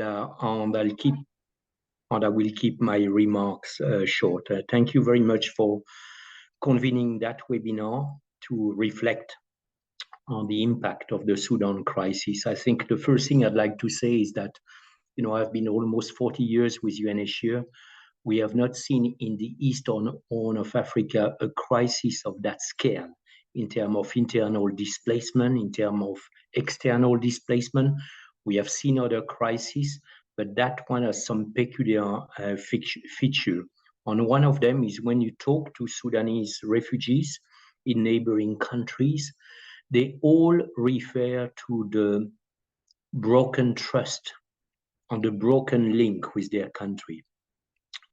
and I will keep my remarks short. Thank you very much for convening that webinar to reflect on the impact of the Sudan crisis. I think the first thing I'd like to say is that, I've been almost 40 years with UNHCR. We have not seen in the Eastern Horn of Africa a crisis of that scale in terms of internal displacement, in terms of external displacement. We have seen other crises, but that one has some peculiar feature. And one of them is when you talk to Sudanese refugees in neighboring countries, they all refer to the broken trust and the broken link with their country.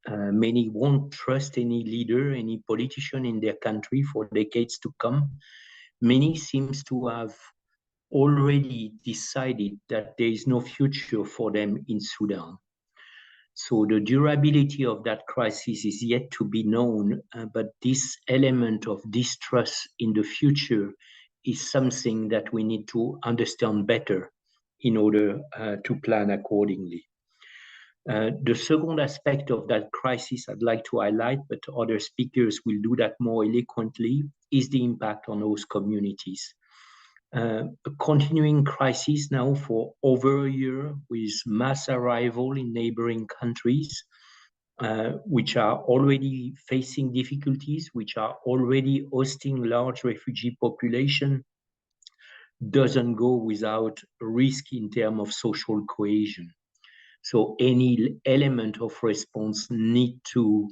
Many won't trust any leader, any politician in their country for decades to come. Many seems to have already decided that there is no future for them in Sudan. So the durability of that crisis is yet to be known, but this element of distrust in the future is something that we need to understand better in order to plan accordingly. The second aspect of that crisis I'd like to highlight, but other speakers will do that more eloquently, is the impact on those communities. A continuing crisis now for over a year with mass arrival in neighboring countries, which are already facing difficulties, which are already hosting large refugee population, doesn't go without risk in terms of social cohesion. So any element of response need to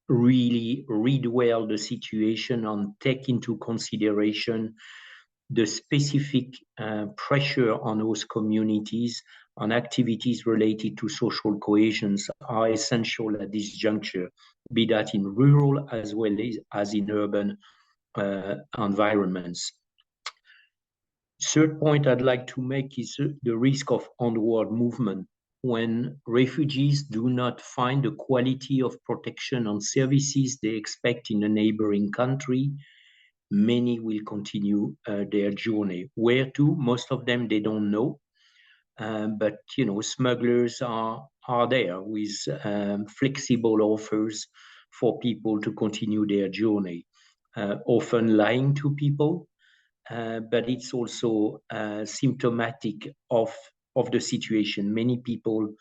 really read well the situation and take into consideration the specific pressure on those communities and activities related to social cohesion are essential at this juncture, be that in rural as well as in urban environments. Third point I'd like to make is the risk of onward movement. When refugees do not find the quality of protection and services they expect in a neighboring country, many will continue their journey. Where to? Most of them, they don't know. But, smugglers are there with flexible offers for people to continue their journey, often lying to people. But it's also symptomatic of the situation. Many people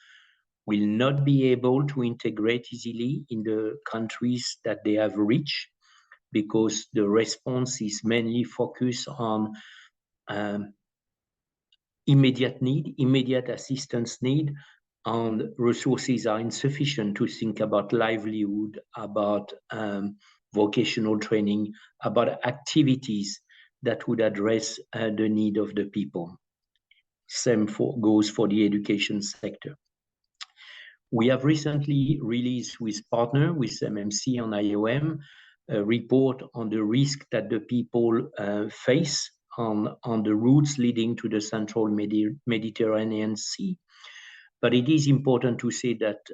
will not be able to integrate easily in the countries that they have reached because the response is mainly focused on immediate need, immediate assistance need, and resources are insufficient to think about livelihood, about vocational training, about activities that would address the need of the people. Same goes for the education sector. We have recently released with MMC and IOM, a report on the risk that the people face on the routes leading to the central Mediterranean Sea. But it is important to say that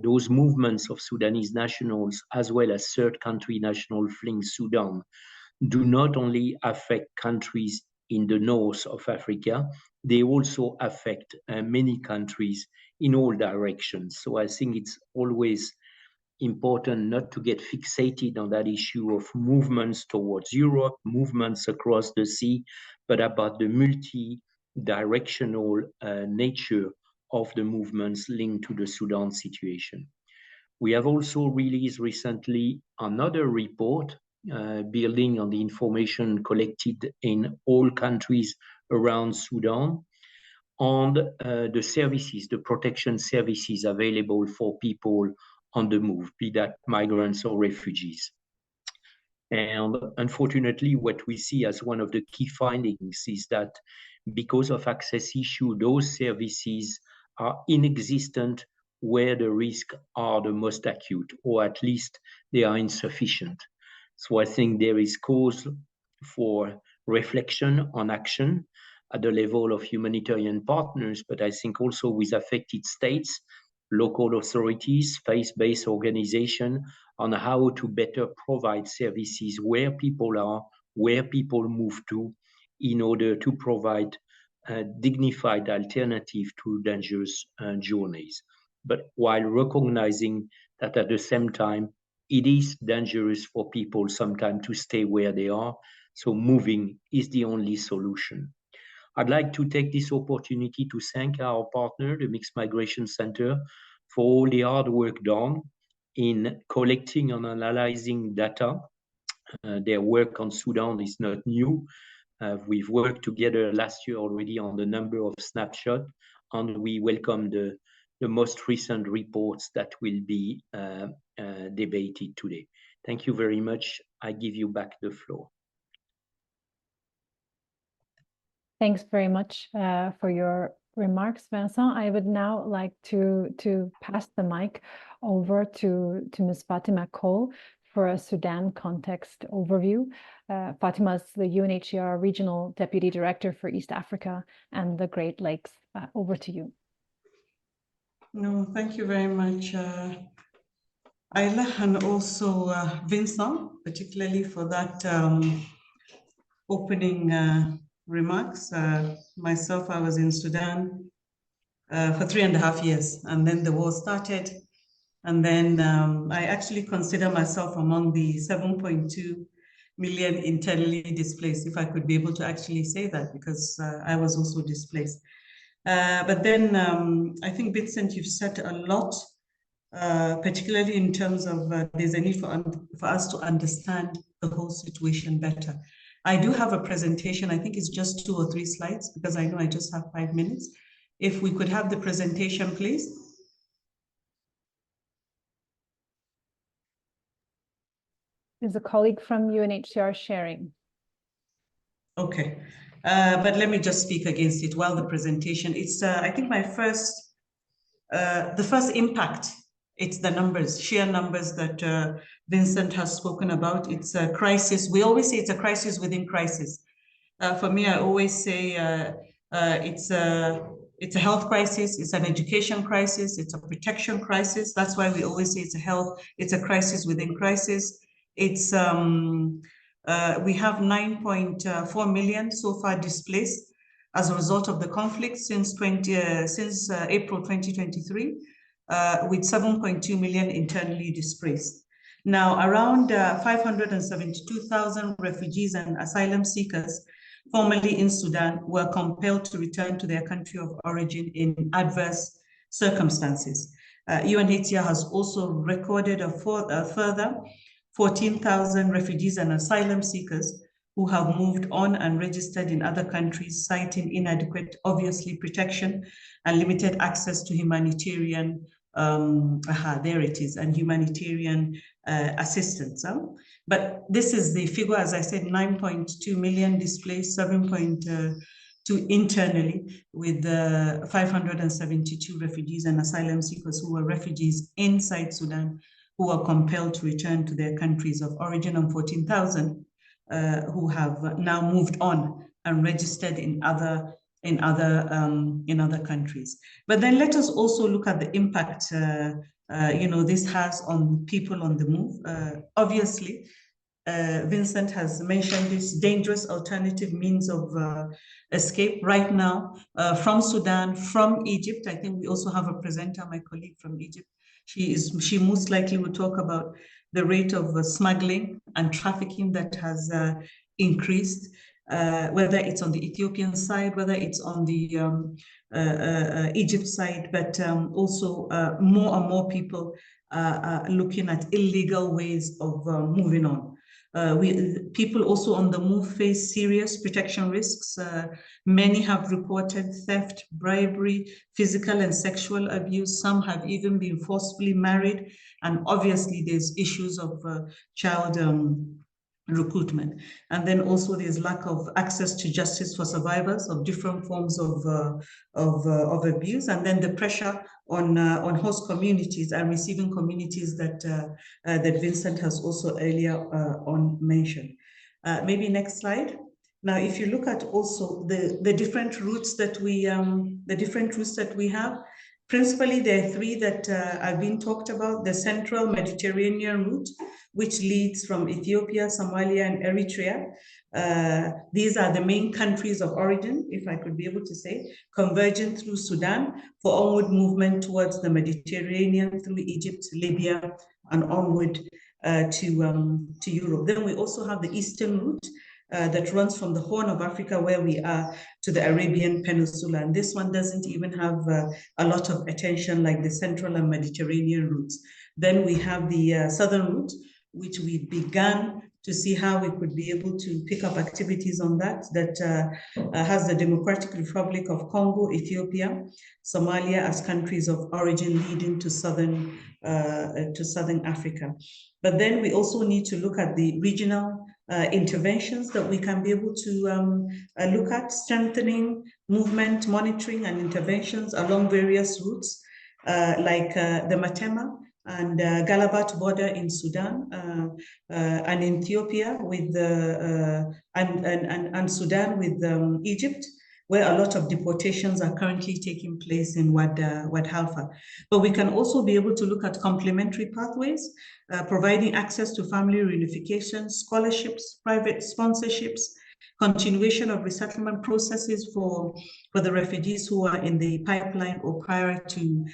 those movements of Sudanese nationals, as well as third country nationals fleeing Sudan, do not only affect countries in the north of Africa, they also affect many countries in all directions. So I think it's always important not to get fixated on that issue of movements towards Europe, movements across the sea, but about the multi-directional nature of the movements linked to the Sudan situation. We have also released recently another report building on the information collected in all countries around Sudan on the services, the protection services available for people on the move, be that migrants or refugees. And unfortunately, what we see as one of the key findings is that because of access issue, those services are inexistent where the risks are the most acute, or at least they are insufficient. So I think there is cause for reflection on action at the level of humanitarian partners, but I think also with affected states, local authorities, faith-based organizations, on how to better provide services where people are, where people move to, in order to provide dignified alternative to dangerous journeys. But while recognizing that at the same time, it is dangerous for people sometimes to stay where they are, so moving is the only solution. I'd like to take this opportunity to thank our partner, the Mixed Migration Center, for all the hard work done in collecting and analyzing data. Their work on Sudan is not new. We've worked together last year already on the number of snapshots, and we welcome the most recent reports that will be debated today. Thank you very much. I give you back the floor. Thanks very much for your remarks, Vincent. I would now like to pass the mic over to Ms. Fatima Cole for a Sudan context overview. Fatima is the UNHCR Regional Deputy Director for East Africa and the Great Lakes. Over to you. No, thank you very much, Ayla, and also Vincent, particularly for that opening remarks. Myself, I was in Sudan for 3.5 years, and then the war started. And then I actually consider myself among the 7.2 million internally displaced, if I could be able to actually say that, because I was also displaced. But then I think, Vincent, you've said a lot, particularly in terms of there's a need for us to understand the whole situation better. I do have a presentation. I think it's just 2 or 3 slides, because I know I just have 5 minutes. If we could have the presentation, please. Is a colleague from UNHCR sharing? Okay, but let me just speak against it while the presentation. It's I think my first, the first impact. It's the numbers, sheer numbers that Vincent has spoken about. It's a crisis. We always say it's a crisis within crisis. For me, I always say it's a health crisis, it's an education crisis, it's a protection crisis. That's why we always say it's a crisis within crisis. It's we have 9.4 million so far displaced as a result of the conflict since April 2023, with 7.2 million internally displaced. Now, around 572,000 refugees and asylum seekers formerly in Sudan were compelled to return to their country of origin in adverse circumstances. UNHCR has also recorded a further 14,000 refugees and asylum seekers who have moved on and registered in other countries, citing inadequate, obviously, protection and limited access to humanitarian, there it is, and humanitarian assistance. But this is the figure, as I said, 9.2 million displaced, 7.2 internally, with 572 refugees and asylum seekers who were refugees inside Sudan, who are compelled to return to their countries of origin, and 14,000 who have now moved on and registered in other countries. But then let us also look at the impact this has on people on the move. Obviously, Vincent has mentioned this dangerous alternative means of escape right now from Sudan, from Egypt. I think we also have a presenter, my colleague from Egypt. She most likely will talk about the rate of smuggling and trafficking that has increased, whether it's on the Ethiopian side, whether it's on the Egypt side, but also more and more people are looking at illegal ways of moving on. People also on the move face serious protection risks. Many have reported theft, bribery, physical and sexual abuse. Some have even been forcibly married. And obviously there's issues of child recruitment. And then also there's lack of access to justice for survivors of different forms of abuse. And then the pressure on host communities and receiving communities that Vincent has also earlier on mentioned. Maybe next slide. Now, if you look at also the different routes that we have, principally there are 3 that have been talked about: the central Mediterranean route, which leads from Ethiopia, Somalia, and Eritrea These are the main countries of origin, if I could be able to say, converging through Sudan for onward movement towards the Mediterranean, through Egypt, Libya, and onward to Europe. Then we also have the eastern route that runs from the Horn of Africa, where we are, to the Arabian Peninsula. And this one doesn't even have a lot of attention like the Central and Mediterranean routes. Then we have the southern route, which we began to see how we could be able to pick up activities on that has the Democratic Republic of Congo, Ethiopia, Somalia as countries of origin leading to southern Africa. But then we also need to look at the regional interventions that we can be able to look at, strengthening movement, monitoring, and interventions along various routes, like the Matema and Galabat border in Sudan, and Ethiopia with and Sudan with Egypt, where a lot of deportations are currently taking place in Wad Halfa. But we can also be able to look at complementary pathways, providing access to family reunification, scholarships, private sponsorships, continuation of resettlement processes for the refugees who are in the pipeline or prior to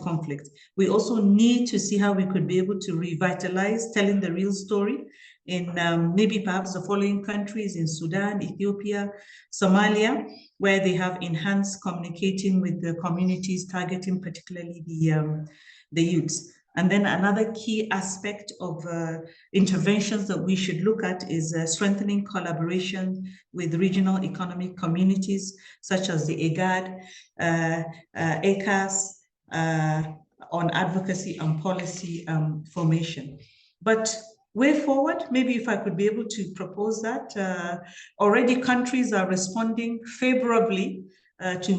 conflict. We also need to see how we could be able to revitalize telling the real story in maybe perhaps the following countries: in Sudan, Ethiopia, Somalia, where they have enhanced communicating with the communities, targeting particularly the youths. And then another key aspect of interventions that we should look at is strengthening collaboration with regional economic communities, such as the IGAD, ACAS, on advocacy and policy formation. But way forward, maybe if I could be able to propose that, already countries are responding favorably to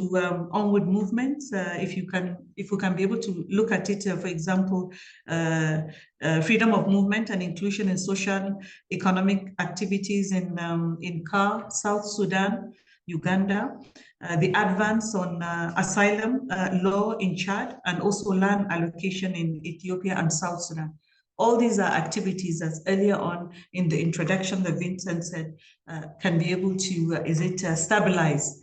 onward movements. If we can be able to look at it, for example, freedom of movement and inclusion in social economic activities in CAR, South Sudan, Uganda, the advance on asylum law in Chad, and also land allocation in Ethiopia and South Sudan. All these are activities, as earlier on in the introduction that Vincent said, can be able to, stabilize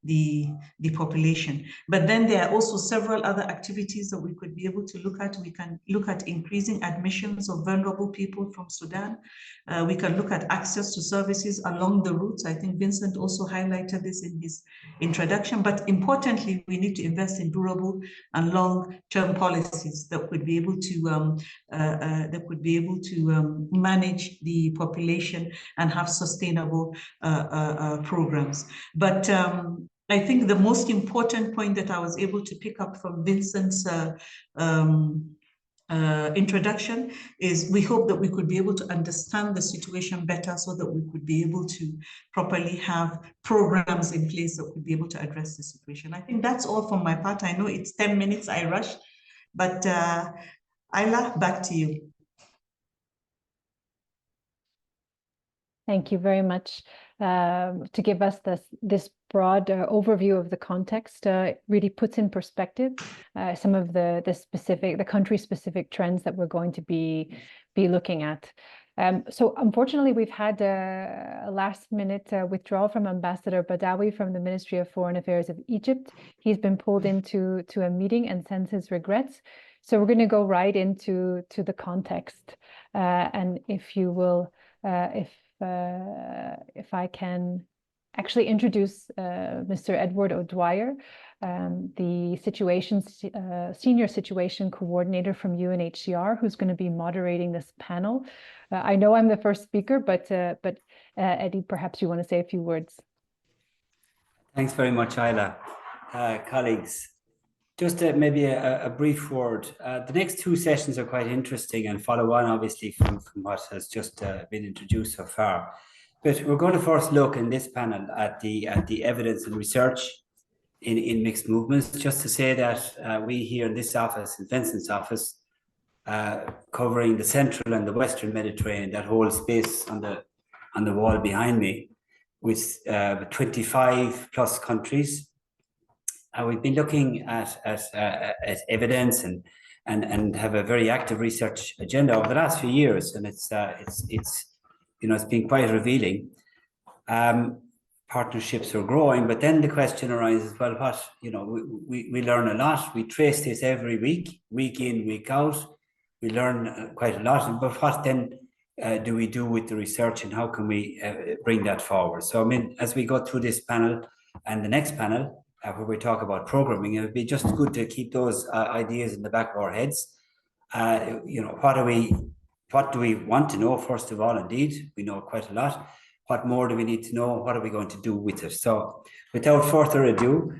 the population. But then there are also several other activities that we could be able to look at. We can look at increasing admissions of vulnerable people from Sudan. We can look at access to services along the routes. I think Vincent also highlighted this in his introduction. But importantly, we need to invest in durable and long-term policies that would be able to manage the population and have sustainable programs. But I think the most important point that I was able to pick up from Vincent's introduction is we hope that we could be able to understand the situation better so that we could be able to properly have programs in place that could be able to address the situation. I think that's all from my part. I know it's 10 minutes, I rush, but Ayla, back to you. Thank you very much to give us this broad overview of the context. Really puts in perspective some of the country-specific trends that we're going to be looking at. So unfortunately, we've had a last-minute withdrawal from Ambassador Badawi from the Ministry of Foreign Affairs of Egypt. He's been pulled into a meeting and sends his regrets. So we're going to go right into the context. And if you will, if I can actually introduce Mr. Edward O'Dwyer, the senior situation coordinator from UNHCR, who's going to be moderating this panel. I know I'm the first speaker, but Eddie, perhaps you want to say a few words. Thanks very much, Ayla. Colleagues, just maybe a brief word. The next two sessions are quite interesting and follow on, obviously, from what has just been introduced so far. But we're going to first look in this panel at the evidence and research in mixed movements. Just to say that we here in this office, in Vincent's office, covering the central and the western Mediterranean, that whole space on the wall behind me, with 25 plus countries. We've been looking at evidence and and have a very active research agenda over the last few years, and it's been quite revealing. Partnerships are growing, but then the question arises: well, what, we learn a lot. We trace this every week, week in, week out. We learn quite a lot, but what then do we do with the research, and how can we bring that forward? So, I mean, as we go through this panel and the next panel, where we talk about programming, it would be just good to keep those ideas in the back of our heads. What do we want to know, first of all? Indeed, we know quite a lot. What more do we need to know? What are we going to do with it? So, without further ado,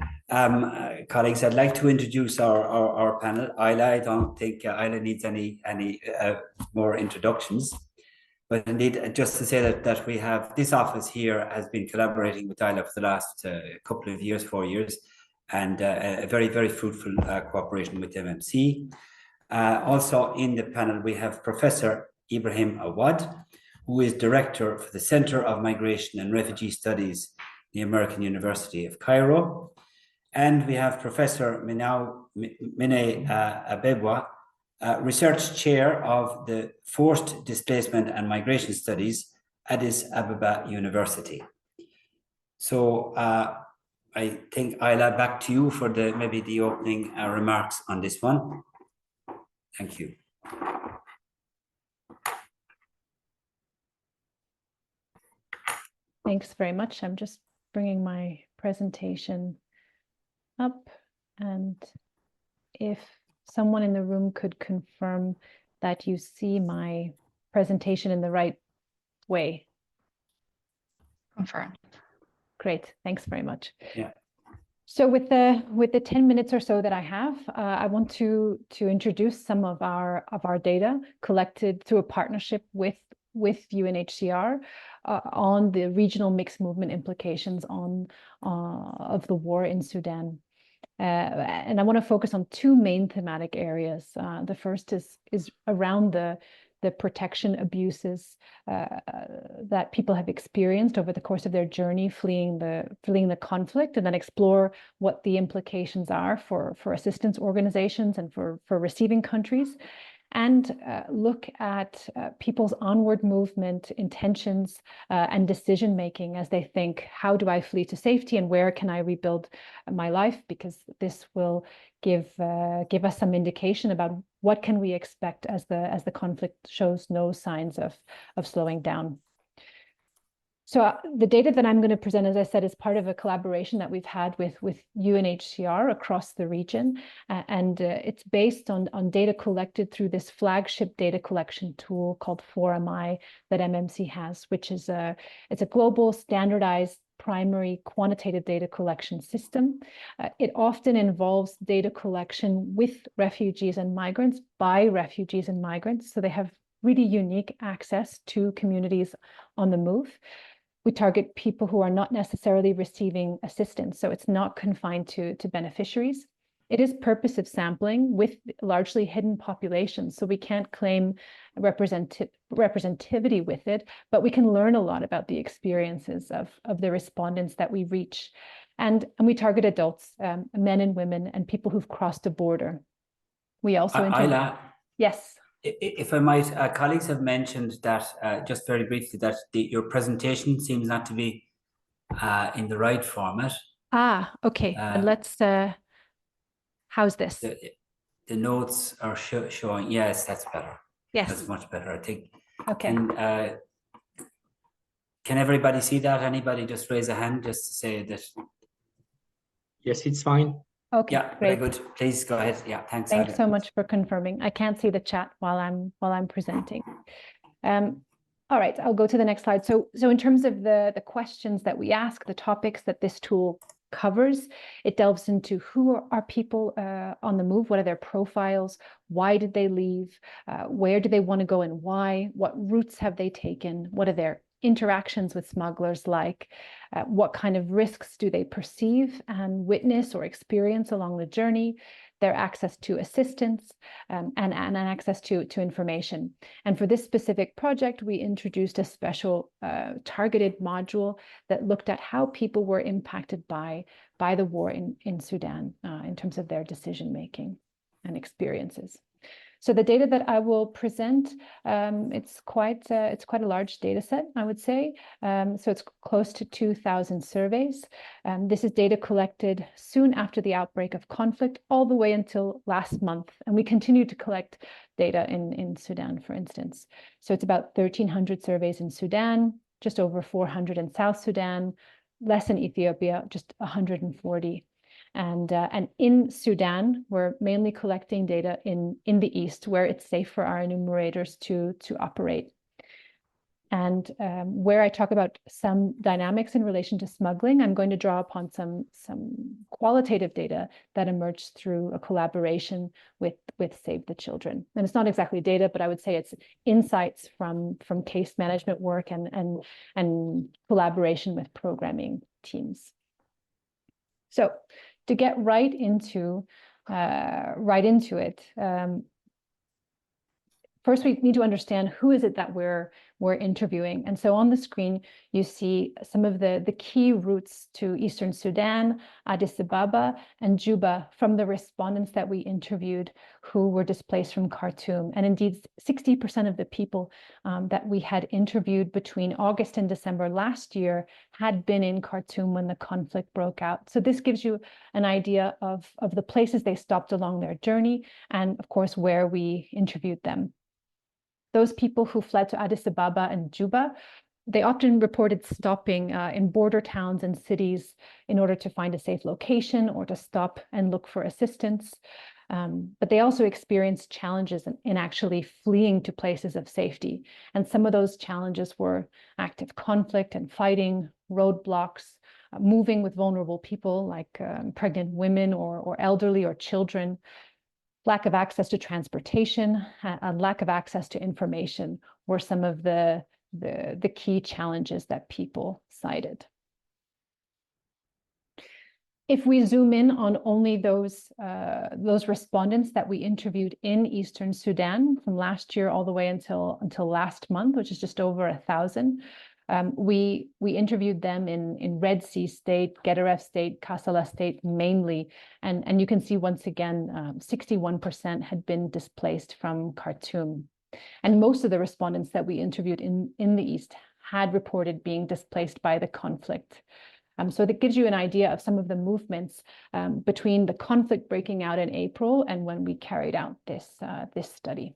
colleagues, I'd like to introduce our panel. Ayla, I don't think Ayla needs any more introductions. But indeed, just to say that we have this office here has been collaborating with Ayla for the last couple of years, 4 years, and a very, very fruitful cooperation with MMC. Also in the panel, we have Professor Ibrahim Awad, who is Director for the Center of Migration and Refugee Studies, the American University of Cairo. And we have Professor Mine Abebwa, Research Chair of the Forced Displacement and Migration Studies, Addis Ababa University. So I think, Ayla, back to you for maybe the opening remarks on this one. Thank you. Thanks very much. I'm just bringing my presentation up, and if someone in the room could confirm that you see my presentation in the right way. Confirmed. Great, thanks very much. Yeah. So with the 10 minutes or so that I have, I want to introduce some of our data collected through a partnership with UNHCR on the regional mixed movement implications of the war in Sudan. And I want to focus on two main thematic areas. The first is around the protection abuses that people have experienced over the course of their journey fleeing the conflict, and then explore what the implications are for assistance organizations and for receiving countries, and look at people's onward movement, intentions, and decision-making as they think, how do I flee to safety and where can I rebuild my life? Because this will give us some indication about what can we expect as the conflict shows no signs of slowing down. So the data that I'm going to present, as I said, is part of a collaboration that we've had with UNHCR across the region. And it's based on data collected through this flagship data collection tool called 4MI that MMC has, which is it's a global standardized primary quantitative data collection system. It often involves data collection with refugees and migrants by refugees and migrants. So they have really unique access to communities on the move. We target people who are not necessarily receiving assistance, so it's not confined to beneficiaries. It is purposive sampling with largely hidden populations, so we can't claim representativity with it, but we can learn a lot about the experiences of the respondents that we reach. And we target adults, men and women, and people who've crossed a border. We also Ayla, yes. If I might, colleagues have mentioned that, just very briefly, that your presentation seems not to be in the right format. Ah, okay. And let's, how's this? The notes are showing, yes, that's better. Yes. That's much better, I think. Okay. And can everybody see that? Anybody just raise a hand just to say that? Yes, it's fine. Okay, yeah, great. Very good. Please go ahead. Yeah, thanks. Thanks so much for confirming. I can't see the chat while I'm presenting. All right, I'll go to the next slide. So in terms of the questions that we ask, the topics that this tool covers, it delves into who are people on the move, what are their profiles, why did they leave, where do they want to go and why, what routes have they taken, what are their interactions with smugglers like, what kind of risks do they perceive and witness or experience along the journey, their access to assistance, and access to information. And for this specific project, we introduced a special targeted module that looked at how people were impacted by the war in Sudan in terms of their decision-making and experiences. So the data that I will present, it's quite a large data set, I would say. So it's close to 2,000 surveys. This is data collected soon after the outbreak of conflict, all the way until last month. And we continue to collect data in Sudan, for instance. So it's about 1,300 surveys in Sudan, just over 400 in South Sudan, less in Ethiopia, just 140. And in Sudan, we're mainly collecting data in the east, where it's safe for our enumerators to operate. And where I talk about some dynamics in relation to smuggling, I'm going to draw upon some qualitative data that emerged through a collaboration with Save the Children. And it's not exactly data, but I would say it's insights from case management work and collaboration with programming teams. So to get right into it, first we need to understand who is it that we're interviewing. And so on the screen, you see some of the key routes to Eastern Sudan, Addis Ababa, and Juba from the respondents that we interviewed who were displaced from Khartoum. And indeed, 60% of the people that we had interviewed between August and December last year had been in Khartoum when the conflict broke out. So this gives you an idea of the places they stopped along their journey and, of course, where we interviewed them. Those people who fled to Addis Ababa and Juba, they often reported stopping in border towns and cities in order to find a safe location or to stop and look for assistance. But they also experienced challenges in actually fleeing to places of safety. And some of those challenges were active conflict and fighting, roadblocks, moving with vulnerable people like pregnant women or elderly or children, lack of access to transportation, and lack of access to information were some of the key challenges that people cited. If we zoom in on only those respondents that we interviewed in Eastern Sudan from last year all the way until last month, which is just over 1,000, we interviewed them in Red Sea State, Gedaref State, Kassala State mainly, and you can see once again 61% had been displaced from Khartoum. And most of the respondents that we interviewed in the East had reported being displaced by the conflict. So that gives you an idea of some of the movements between the conflict breaking out in April and when we carried out this study.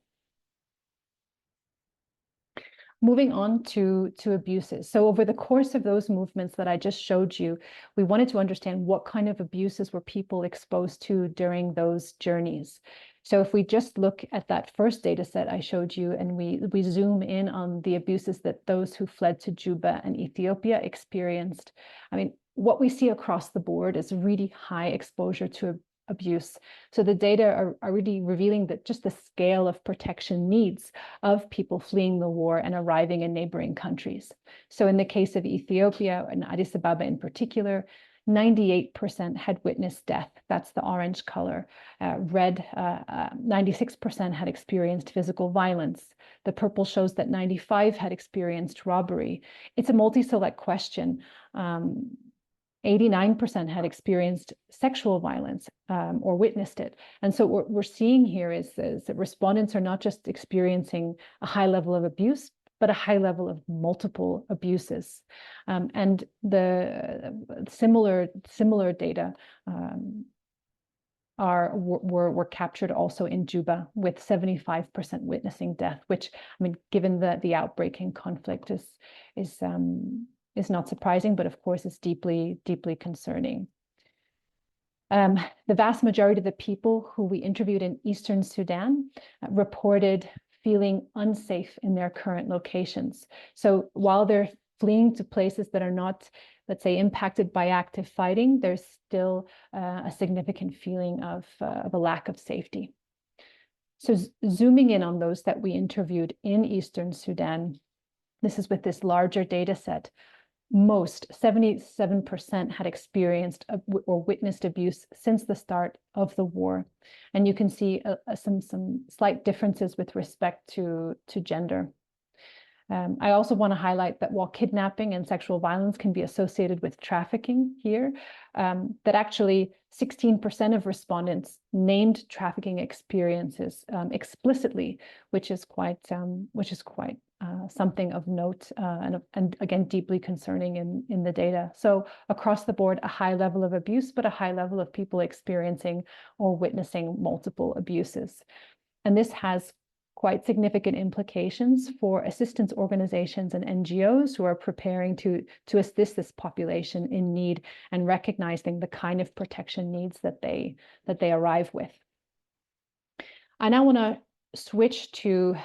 Moving on to abuses. So over the course of those movements that I just showed you, we wanted to understand what kind of abuses were people exposed to during those journeys. So if we just look at that first data set I showed you and we zoom in on the abuses that those who fled to Juba and Ethiopia experienced, I mean, what we see across the board is really high exposure to abuse. So the data are really revealing that just the scale of protection needs of people fleeing the war and arriving in neighboring countries. So in the case of Ethiopia and Addis Ababa in particular, 98% had witnessed death. That's the orange color. Red, 96% had experienced physical violence. The purple shows that 95% had experienced robbery. It's a multi-select question. 89% had experienced sexual violence or witnessed it. And so what we're seeing here is that respondents are not just experiencing a high level of abuse, but a high level of multiple abuses. And the similar data were captured also in Juba, with 75% witnessing death, which, I mean, given the outbreak in conflict is not surprising, but of course is deeply, deeply concerning. The vast majority of the people who we interviewed in Eastern Sudan reported feeling unsafe in their current locations. So while they're fleeing to places that are not, let's say, impacted by active fighting, there's still a significant feeling of a lack of safety. So zooming in on those that we interviewed in Eastern Sudan, this is with this larger data set. Most, 77%, had experienced or witnessed abuse since the start of the war. And you can see some slight differences with respect to gender. I also want to highlight that while kidnapping and sexual violence can be associated with trafficking here, that actually 16% of respondents named trafficking experiences explicitly, which is quite something of note and again deeply concerning in the data. So across the board, a high level of abuse, but a high level of people experiencing or witnessing multiple abuses. And this has quite significant implications for assistance organizations and NGOs who are preparing to assist this population in need and recognizing the kind of protection needs that they arrive with. I now want to switch to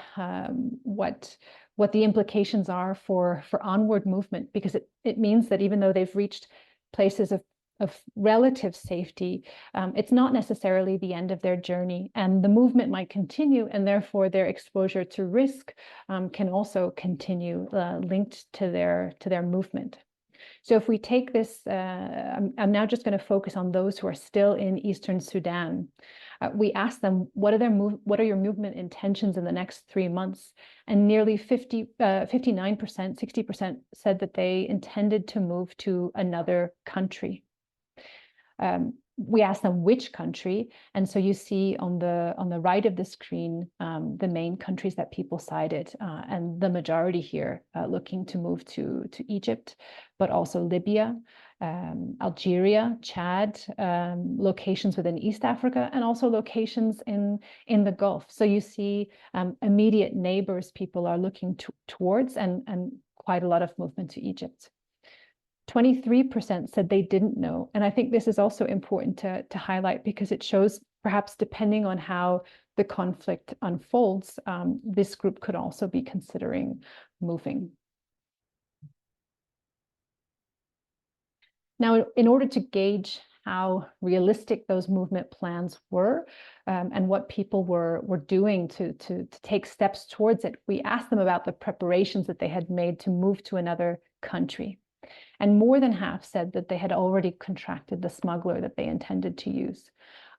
what the implications are for onward movement, because it means that even though they've reached places of relative safety, it's not necessarily the end of their journey, and the movement might continue, and therefore their exposure to risk can also continue linked to their movement. So if we take this, I'm now just going to focus on those who are still in Eastern Sudan. We asked them, what are your movement intentions in the next 3 months? And nearly 59%, 60% said that they intended to move to another country. We asked them which country, and so you see on the right of the screen the main countries that people cited, and the majority here looking to move to Egypt, but also Libya, Algeria, Chad, locations within East Africa, and also locations in the Gulf. So you see immediate neighbors people are looking towards, and quite a lot of movement to Egypt. 23% said they didn't know. And I think this is also important to highlight, because it shows perhaps depending on how the conflict unfolds, this group could also be considering moving. Now, in order to gauge how realistic those movement plans were and what people were doing to take steps towards it, we asked them about the preparations that they had made to move to another country. And more than half said that they had already contracted the smuggler that they intended to use.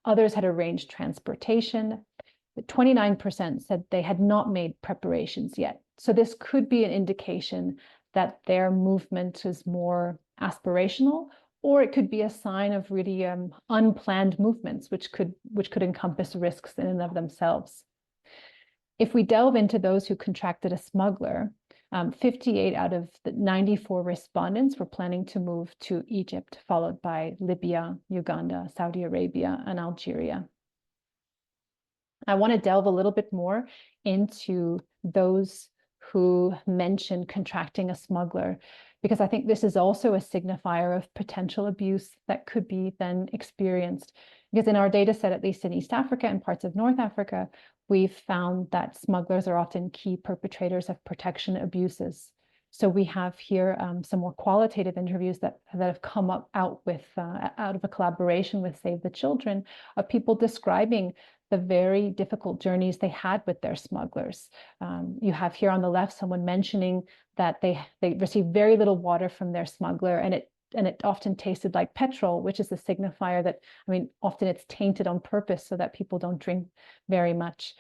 Others had arranged transportation, but 29% said they had not made preparations yet. So this could be an indication that their movement is more aspirational, or it could be a sign of really unplanned movements, which could encompass risks in and of themselves. If we delve into those who contracted a smuggler, 58 out of the 94 respondents were planning to move to Egypt, followed by Libya, Uganda, Saudi Arabia, and Algeria. I want to delve a little bit more into those who mentioned contracting a smuggler, because I think this is also a signifier of potential abuse that could be then experienced. Because in our data set, at least in East Africa and parts of North Africa, we've found that smugglers are often key perpetrators of protection abuses. So we have here some more qualitative interviews that have come out of a collaboration with Save the Children, of people describing the very difficult journeys they had with their smugglers. You have here on the left someone mentioning that they received very little water from their smuggler, and it often tasted like petrol, which is a signifier that, I mean, often it's tainted on purpose so that people don't drink very much,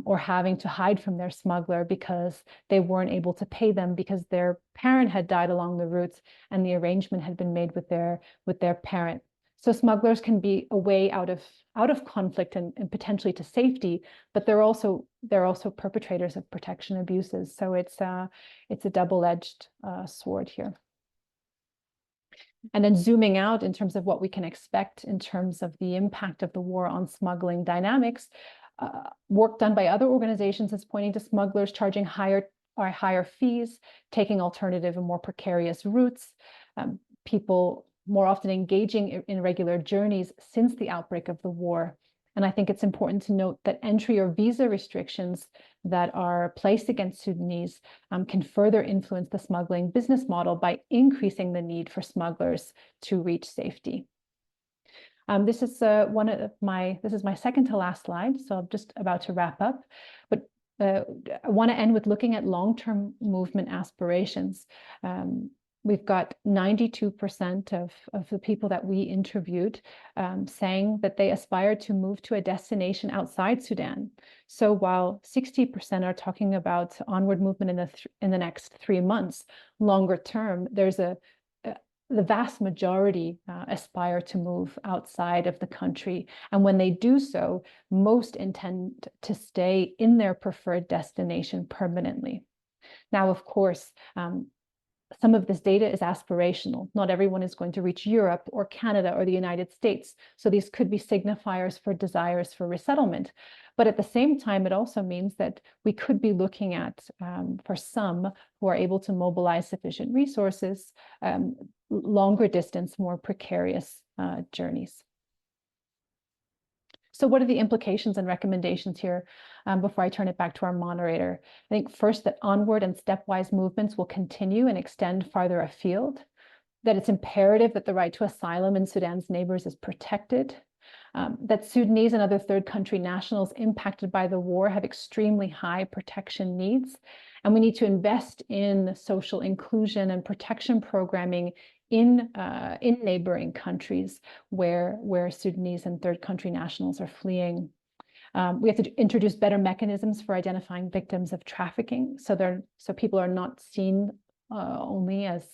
or having to hide from their smuggler because they weren't able to pay them because their parent had died along the route and the arrangement had been made with their parent. So smugglers can be a way out of conflict and potentially to safety, but they're also perpetrators of protection abuses. So it's a double-edged sword here. And then zooming out in terms of what we can expect in terms of the impact of the war on smuggling dynamics, work done by other organizations is pointing to smugglers charging higher fees, taking alternative and more precarious routes, people more often engaging in regular journeys since the outbreak of the war. And I think it's important to note that entry or visa restrictions that are placed against Sudanese can further influence the smuggling business model by increasing the need for smugglers to reach safety. This is my second to last slide, so I'm just about to wrap up. But I want to end with looking at long-term movement aspirations. We've got 92% of the people that we interviewed saying that they aspire to move to a destination outside Sudan. So while 60% are talking about onward movement in the next 3 months, longer term, there's the vast majority aspire to move outside of the country. And when they do so, most intend to stay in their preferred destination permanently. Now, of course, some of this data is aspirational. Not everyone is going to reach Europe or Canada or the United States. So these could be signifiers for desires for resettlement. But at the same time, it also means that we could be looking at, for some who are able to mobilize sufficient resources, longer distance, more precarious journeys. So what are the implications and recommendations here before I turn it back to our moderator? I think first that onward and stepwise movements will continue and extend farther afield, that it's imperative that the right to asylum in Sudan's neighbors is protected, that Sudanese and other third country nationals impacted by the war have extremely high protection needs, and we need to invest in social inclusion and protection programming in neighboring countries where Sudanese and third country nationals are fleeing. We have to introduce better mechanisms for identifying victims of trafficking, so people are not seen only as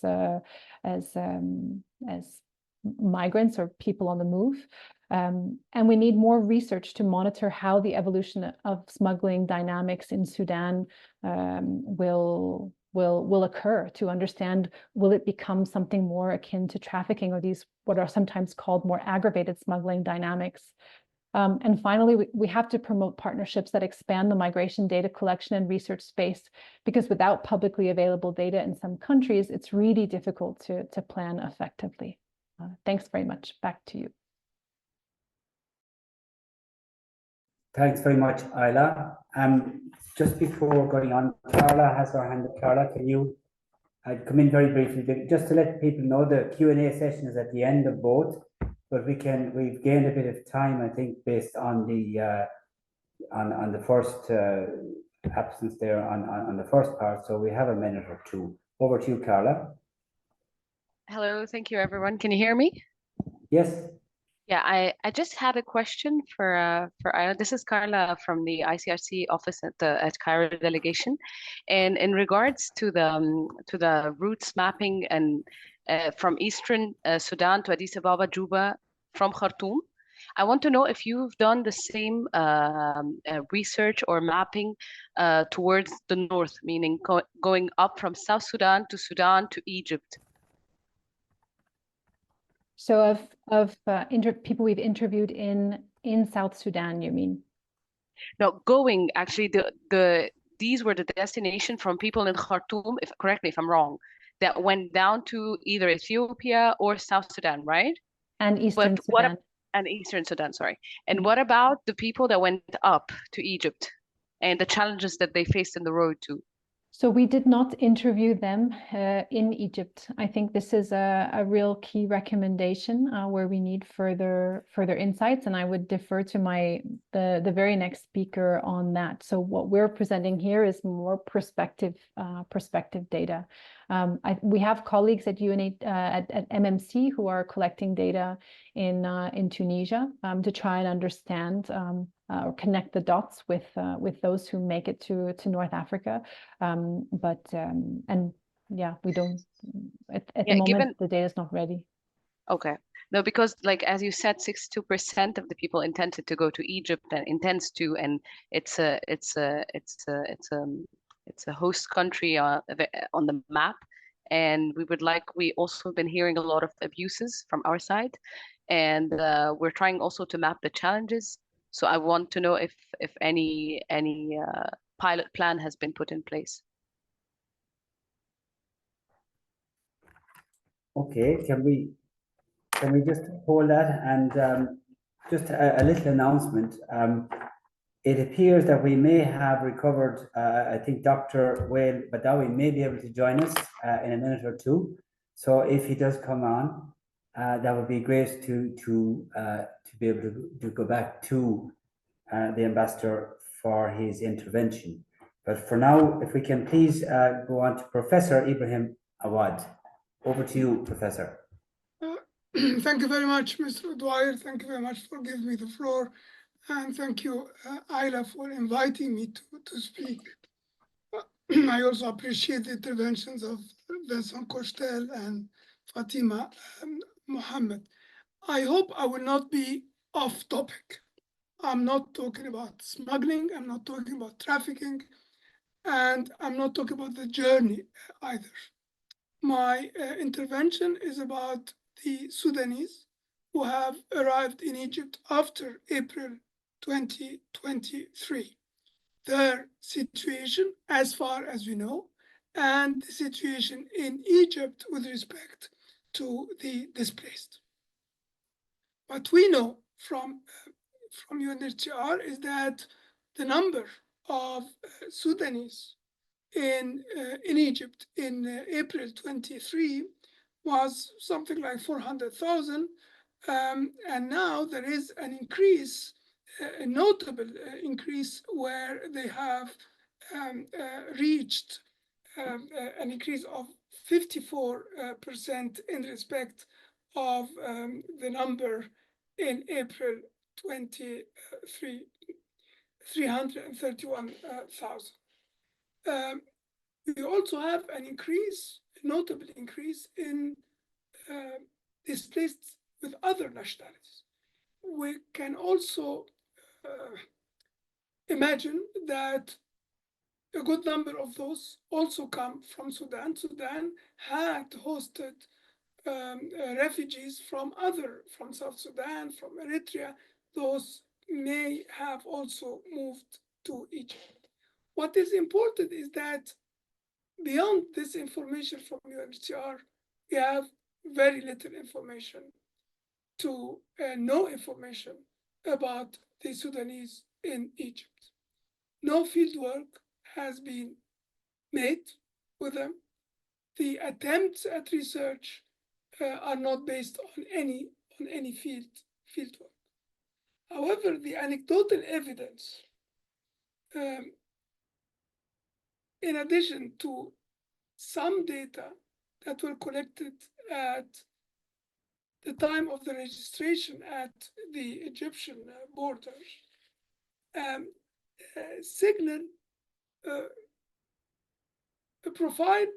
migrants or people on the move. And we need more research to monitor how the evolution of smuggling dynamics in Sudan will occur, to understand, will it become something more akin to trafficking, or these what are sometimes called more aggravated smuggling dynamics. And finally, we have to promote partnerships that expand the migration data collection and research space, because without publicly available data in some countries, it's really difficult to plan effectively. Thanks very much. Back to you. Thanks very much, Ayla. Just before going on, Carla has her hand up. Carla, can you come in very briefly? Just to let people know, the Q&A session is at the end of both, but we've gained a bit of time, I think, based on the first absence there on the first part. So we have a minute or two. Over to you, Carla. Hello, thank you, everyone. Can you hear me? Yes. Yeah, I just had a question for Ayla. This is Carla from the ICRC office at Cairo delegation, and in regards to the routes mapping and from Eastern Sudan to Addis Ababa, Juba, from Khartoum, I want to know if you've done the same research or mapping towards the north, meaning going up from South Sudan to Egypt. So of people we've interviewed in South Sudan, you mean? No, actually, these were the destination from people in Khartoum, correct me if I'm wrong, that went down to either Ethiopia or South Sudan, right? And Eastern Sudan. And Eastern Sudan, sorry. And what about the people that went up to Egypt and the challenges that they faced in the road too? So we did not interview them in Egypt. I think this is a real key recommendation where we need further insights, and I would defer to the very next speaker on that. So what we're presenting here is more prospective data. We have colleagues at at MMC who are collecting data in Tunisia to try and understand or connect the dots with those who make it to North Africa. And yeah, we don't at the moment the data is not ready. Okay. No, because like as you said, 62% of the people intended to go to Egypt and intends to, and it's a host country on the map, and we also been hearing a lot of abuses from our side, and we're trying also to map the challenges. So I want to know if any pilot plan has been put in place. Okay, can we just hold that, and just a little announcement. It appears that we may have recovered, I think Dr. Wael Badawi may be able to join us in a minute or two. So if he does come on, that would be great to be able to go back to the ambassador for his intervention. But for now, if we can please go on to Professor Ibrahim Awad. Over to you, Professor. Thank you very much, Mr. Dwyer. Thank you very much for giving me the floor. And thank you, Ayla, for inviting me to speak. I also appreciate the interventions of Vincent Cochetel and Fatima Mohammed. I hope I will not be off topic. I'm not talking about smuggling, I'm not talking about trafficking, and I'm not talking about the journey either. My intervention is about the Sudanese who have arrived in Egypt after April 2023. Their situation, as far as we know, and the situation in Egypt with respect to the displaced. What we know from UNHCR is that the number of Sudanese in Egypt in April 23 was something like 400,000, and now there is an increase, a notable increase, where they have reached an increase of 54% in respect of the number in April 23, 331,000. We also have an increase, a notable increase in displaced with other nationalities. We can also imagine that a good number of those also come from Sudan. Sudan had hosted refugees from South Sudan, from Eritrea. Those may have also moved to Egypt. What is important is that beyond this information from UNHCR, we have very little information to no information about the Sudanese in Egypt. No fieldwork has been made with them. The attempts at research are not based on any fieldwork. However, the anecdotal evidence, in addition to some data that were collected at the time of the registration at the Egyptian borders, signal a profile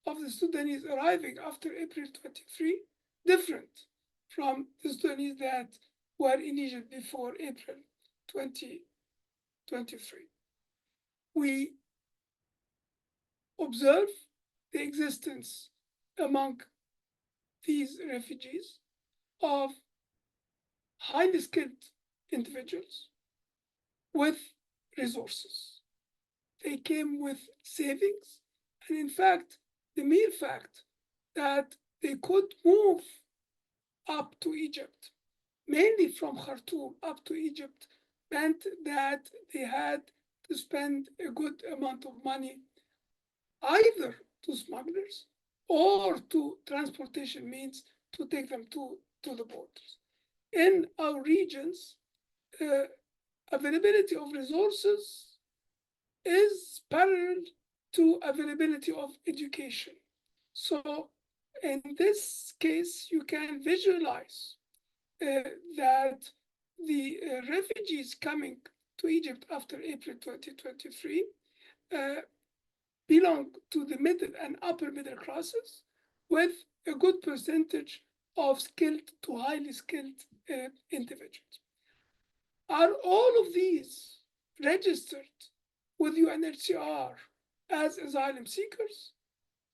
of the Sudanese arriving after April 23 different from the Sudanese that were in Egypt before April 2023. We observe the existence among these refugees of highly skilled individuals with resources. They came with savings, and in fact, the mere fact that they could move up to Egypt, mainly from Khartoum up to Egypt, meant that they had to spend a good amount of money either to smugglers or to transportation means to take them to the borders. In our regions, availability of resources is parallel to availability of education. So in this case, you can visualize that the refugees coming to Egypt after April 2023 belong to the middle and upper middle classes with a good percentage of skilled to highly skilled individuals. Are all of these registered with UNHCR as asylum seekers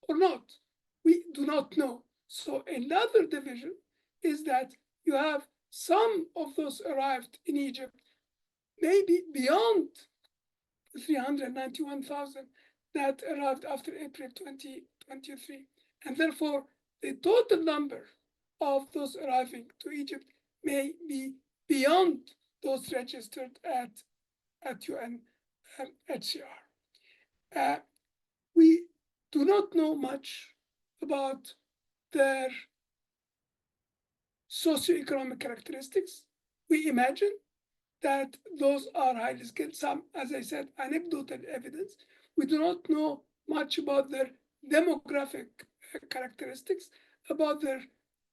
or not? We do not know. So another division is that you have some of those arrived in Egypt, maybe beyond 391,000 that arrived after April 2023. And therefore, the total number of those arriving to Egypt may be beyond those registered at UNHCR. We do not know much about their socioeconomic characteristics. We imagine that those are highly skilled. Some, as I said, anecdotal evidence. We do not know much about their demographic characteristics, about their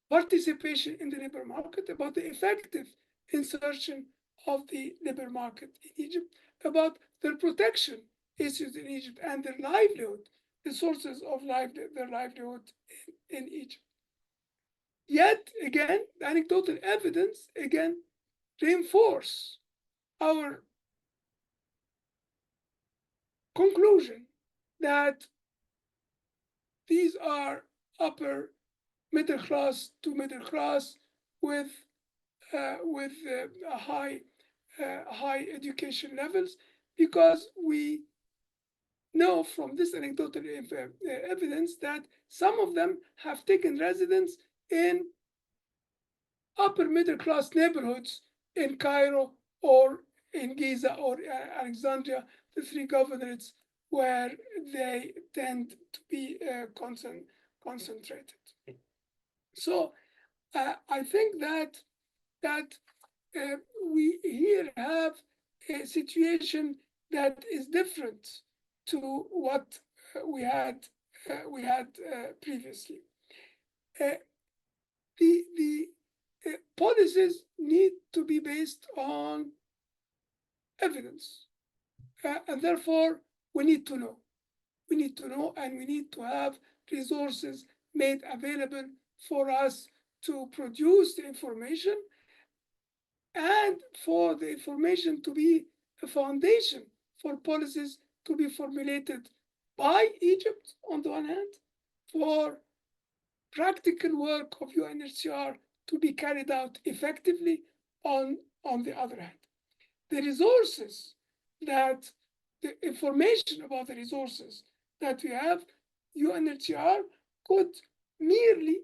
participation in the labor market, about the effective insertion of the labor market in Egypt, about their protection issues in Egypt and their livelihood, the sources of their livelihood in Egypt. Yet again, the anecdotal evidence again reinforce our conclusion that these are upper middle class to middle class with high education levels, because we know from this anecdotal evidence that some of them have taken residence in upper middle class neighborhoods in Cairo or in Giza or Alexandria, the three governorates where they tend to be concentrated. So I think that we here have a situation that is different to what we had previously. The policies need to be based on evidence, and therefore we need to know. We need to know, and we need to have resources made available for us to produce the information, and for the information to be a foundation for policies to be formulated by Egypt on the one hand, for practical work of UNHCR to be carried out effectively on the other hand. The resources the information about the resources that we have, UNHCR could merely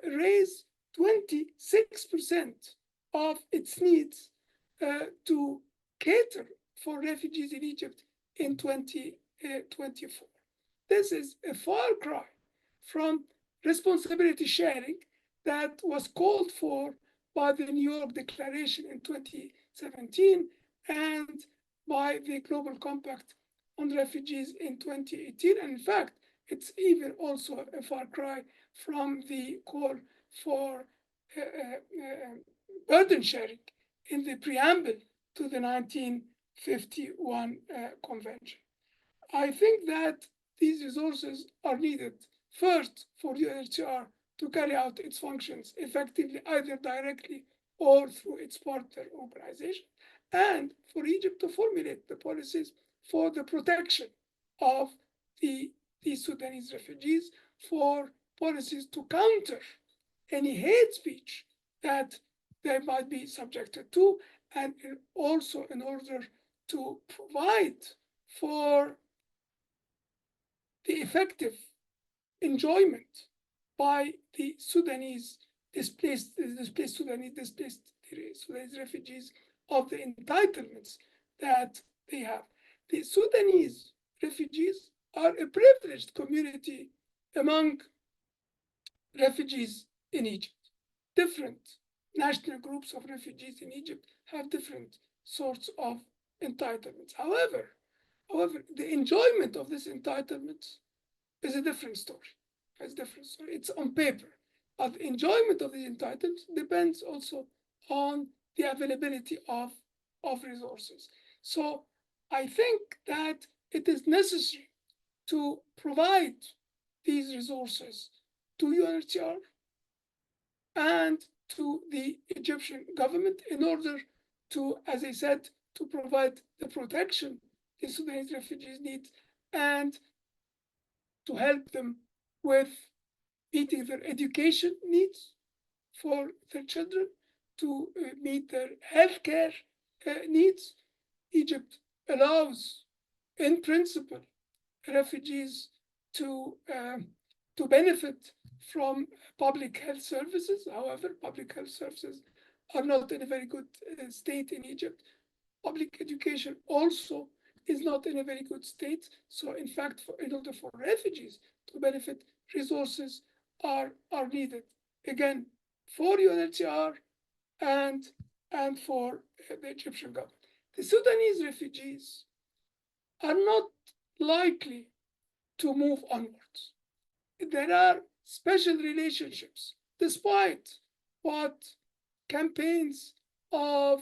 raise 26% of its needs to cater for refugees in Egypt in 2024. This is a far cry from responsibility sharing that was called for by the New York Declaration in 2017 and by the Global Compact on Refugees in 2018. And in fact, it's even also a far cry from the call for burden sharing in the preamble to the 1951 convention. I think that these resources are needed first for UNHCR to carry out its functions effectively, either directly or through its partner organization, and for Egypt to formulate the policies for the protection of the Sudanese refugees, for policies to counter any hate speech that they might be subjected to, and also in order to provide for the effective enjoyment by the Sudanese displaced Sudanese refugees of the entitlements that they have. The Sudanese refugees are a privileged community among refugees in Egypt. Different national groups of refugees in Egypt have different sorts of entitlements. However, the enjoyment of this entitlement is a different story. It's on paper. But the enjoyment of the entitlements depends also on the availability of resources. So I think that it is necessary to provide these resources to UNHCR and to the Egyptian government in order to, as I said, to provide the protection the Sudanese refugees need and to help them with meeting their education needs for their children, to meet their healthcare needs. Egypt allows, in principle, refugees to benefit from public health services. However, public health services are not in a very good state in Egypt. Public education also is not in a very good state. So in fact, in order for refugees to benefit, resources are needed, again, for UNHCR and for the Egyptian government. The Sudanese refugees are not likely to move onwards. there are special relationships, despite what campaigns of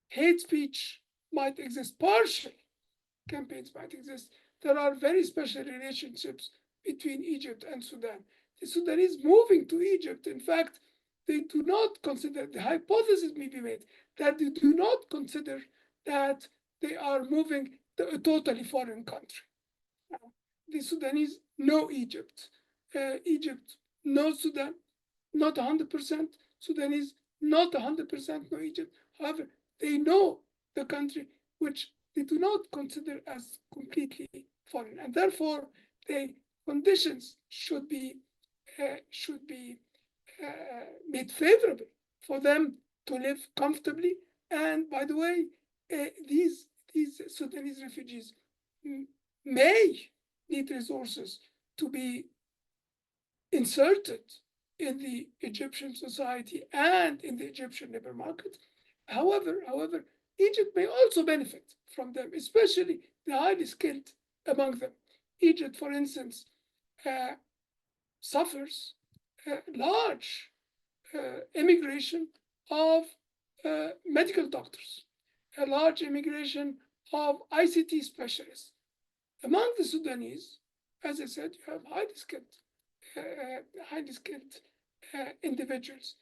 hate speech might exist, partial campaigns might exist. There are very special relationships between Egypt and Sudan. The Sudanese moving to Egypt, in fact, they do not consider, the hypothesis may be made that they do not consider that they are moving to a totally foreign country. The Sudanese know Egypt. Egypt knows Sudan, not 100%. Sudanese not 100% know Egypt. However, they know the country, which they do not consider as completely foreign, and therefore the conditions should be made favorable for them to live comfortably. And by the way, these Sudanese refugees may need resources to be inserted in the Egyptian society and in the Egyptian labor market. However, Egypt may also benefit from them, especially the highly skilled among them. Egypt, for instance, suffers large immigration of medical doctors, a large immigration of ICT specialists. Among the Sudanese, as I said, you have highly skilled individuals.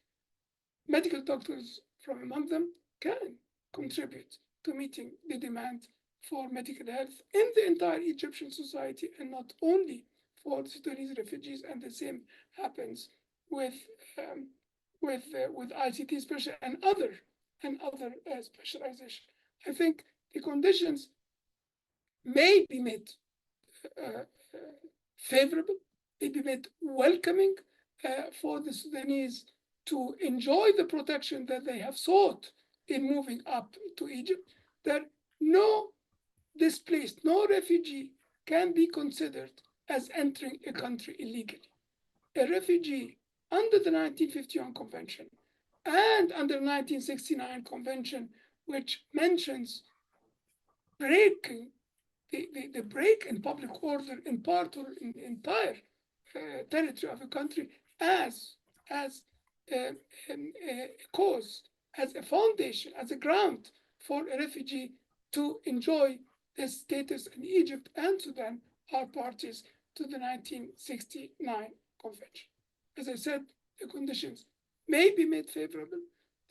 Medical doctors from among them can contribute to meeting the demand for medical health in the entire Egyptian society, and not only for the Sudanese refugees. And the same happens with ICT special and other specialization. I think the conditions may be made favorable, may be made welcoming for the Sudanese to enjoy the protection that they have sought in moving up to Egypt. That no displaced, no refugee can be considered as entering a country illegally. A refugee under the 1951 Convention and under the 1969 Convention, which mentions breaking the break in public order in part or in the entire territory of a country as a cause, as a foundation, as a ground for a refugee to enjoy this status. In Egypt and Sudan are parties to the 1969 Convention. As I said, the conditions may be made favorable.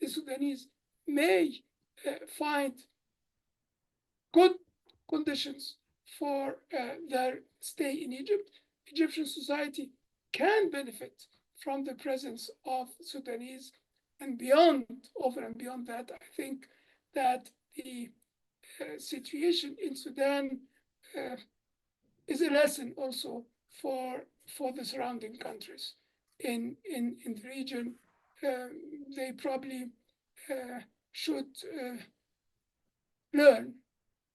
The Sudanese may find good conditions for their stay in Egypt. Egyptian society can benefit from the presence of Sudanese, and beyond, over and beyond that, I think that the situation in Sudan is a lesson also for the surrounding countries in the region. They probably should learn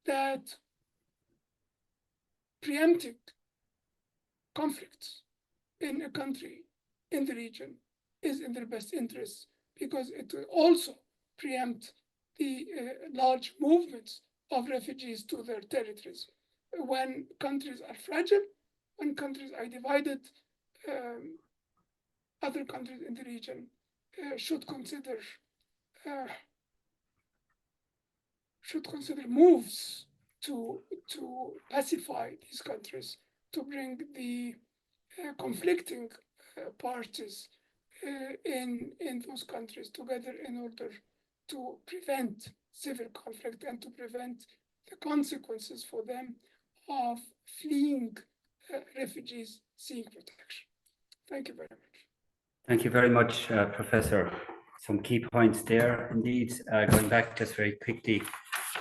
that preempting conflicts in a country in the region is in their best interest, because it will also preempt the large movements of refugees to their territories. When countries are fragile, when countries are divided, other countries in the region should consider moves to pacify these countries, to bring the conflicting parties in those countries together in order to prevent civil conflict and to prevent the consequences for them of fleeing refugees seeking protection. Thank you very much. Thank you very much, Professor. Some key points there, indeed. Going back just very quickly,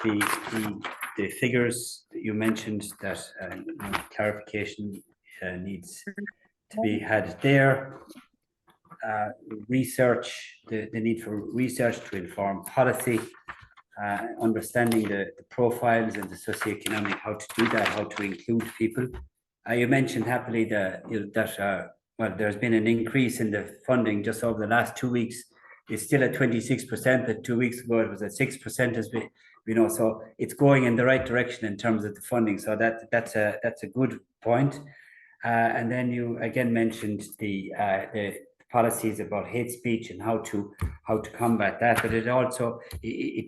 the figures that you mentioned, that clarification needs to be had there. Research, the need for research to inform policy, understanding the profiles and the socioeconomic, how to do that, how to include people. You mentioned happily that well, there's been an increase in the funding just over the last 2 weeks. It's still at 26%, but 2 weeks ago it was at 6%, as we know. So it's going in the right direction in terms of the funding. So that's a good point. And then you again mentioned the policies about hate speech and how to combat that, but it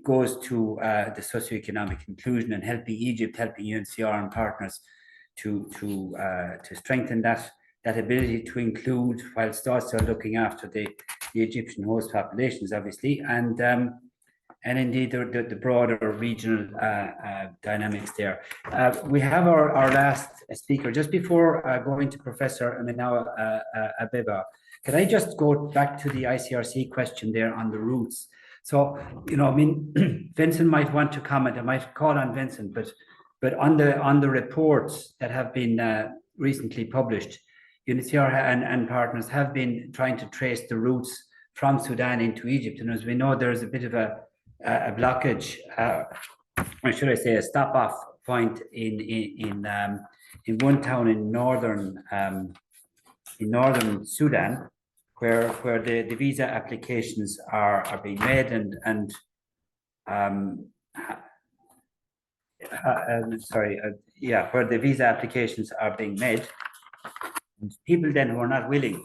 goes to the socioeconomic inclusion and helping Egypt, helping UNHCR and partners to strengthen that ability to include, whilst also looking after the Egyptian host populations, obviously, and indeed the broader regional dynamics there. We have our last speaker. Just before going to Professor Aminawa Abeba, can I just go back to the ICRC question there on the routes? So, I mean, Vincent might want to comment. I might call on Vincent, but on the reports that have been recently published, UNHCR and partners have been trying to trace the routes from Sudan into Egypt. And as we know, there's a bit of a blockage, or should I say a stop-off point in one town in northern Sudan, where the visa applications are being made and where the visa applications are being made. And people then who are not willing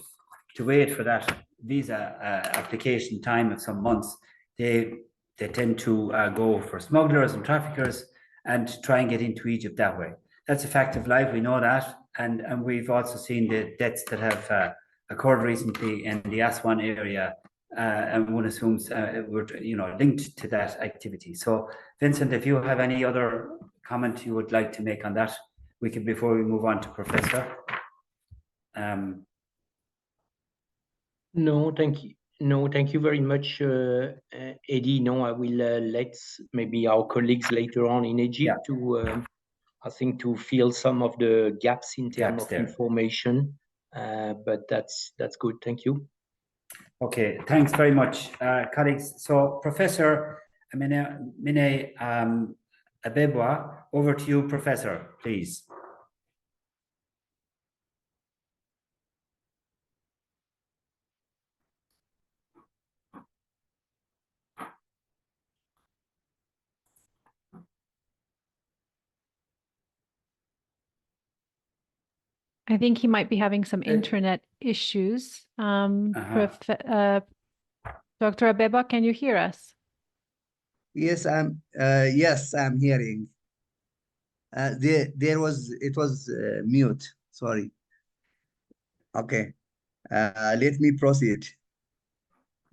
to wait for that visa application time of some months, they tend to go for smugglers and traffickers and try and get into Egypt that way. That's a fact of life, we know that. And we've also seen the deaths that have occurred recently in the Aswan area, and one assumes were linked to that activity. So Vincent, if you have any other comment you would like to make on that, we can, before we move on to Professor. No, thank you. No, thank you very much, Eddie. No, I will let maybe our colleagues later on in Egypt to, I think, to fill some of the gaps in terms of information. But that's good. Thank you. Okay, thanks very much, colleagues. So, Professor Mine Abeba, over to you, Professor, please. I think he might be having some internet issues. Dr. Abeba, can you hear us? Yes, I'm hearing. It was mute. Sorry. Okay. Let me proceed.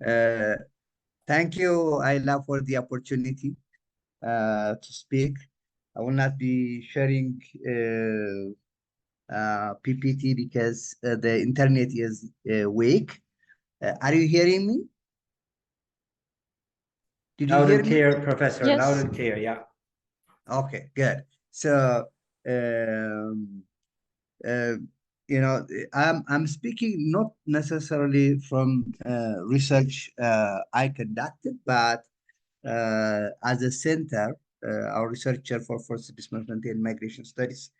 Thank you, Ayla, for the opportunity to speak. I will not be sharing PPT because the internet is weak. Are you hearing me? Did you hear me? Loud and clear, Professor. Yes. Loud and clear, yeah. Okay, good. So, I'm speaking not necessarily from research I conducted, but as a center, our researcher for forced displacement and migration studies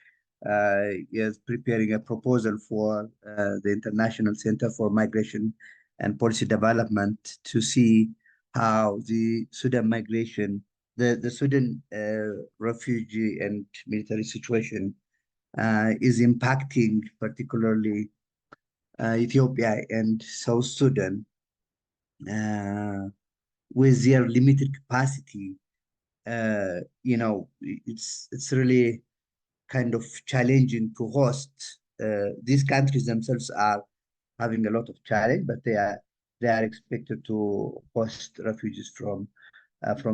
is preparing a proposal for the International Center for Migration and Policy Development to see how the Sudan migration, the Sudan refugee and military situation is impacting particularly Ethiopia and South Sudan with their limited capacity. It's really kind of challenging to host. These countries themselves are having a lot of challenge, but they are expected to host refugees from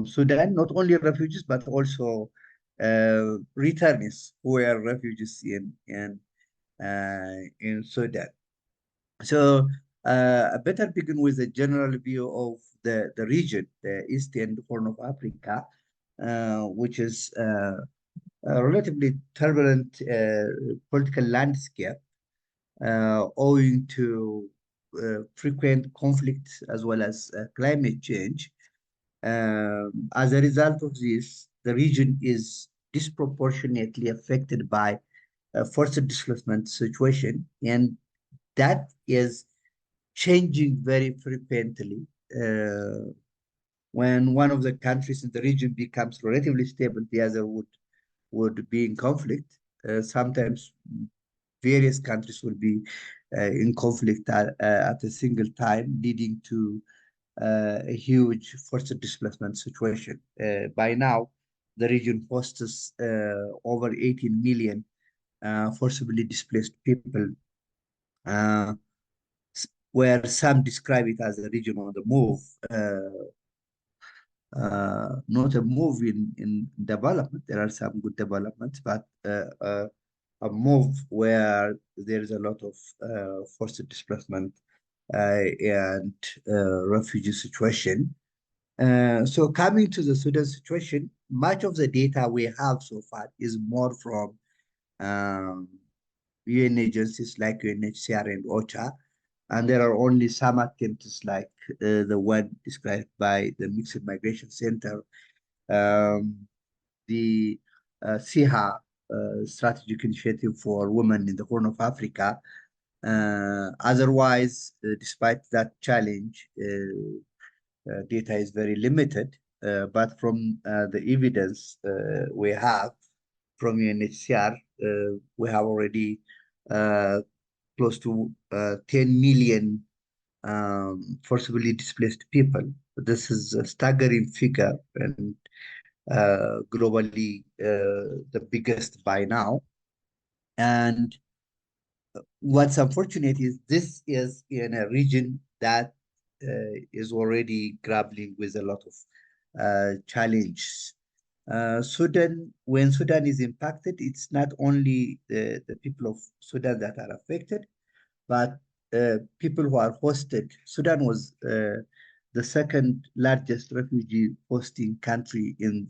Sudan. Not only refugees, but also returnees who are refugees in Sudan. So I better begin with a general view of the region, the Eastern Horn of Africa, which is a relatively turbulent political landscape owing to frequent conflicts as well as climate change. As a result of this, the region is disproportionately affected by a forced displacement situation, and that is changing very frequently. When one of the countries in the region becomes relatively stable, the other would be in conflict, sometimes various countries will be in conflict at a single time, leading to a huge forced displacement situation. By now, the region hosts over 18 million forcibly displaced people, where some describe it as a region on the move, not a move in development. There are some good developments, but a move where there is a lot of forced displacement and refugee situation. So coming to the Sudan situation, much of the data we have so far is more from UN agencies like UNHCR and OCHA, and there are only some attempts like the one described by the Mixed Migration Center, the SIHA Strategic Initiative for Women in the Horn of Africa. Otherwise, despite that challenge, data is very limited, but from the evidence we have from UNHCR, we have already close to 10 million forcibly displaced people. This is a staggering figure and globally the biggest by now. And what's unfortunate is this is in a region that is already grappling with a lot of challenges. Sudan, when Sudan is impacted, it's not only the people of Sudan that are affected, but people who are hosted. Sudan was the second largest refugee hosting country in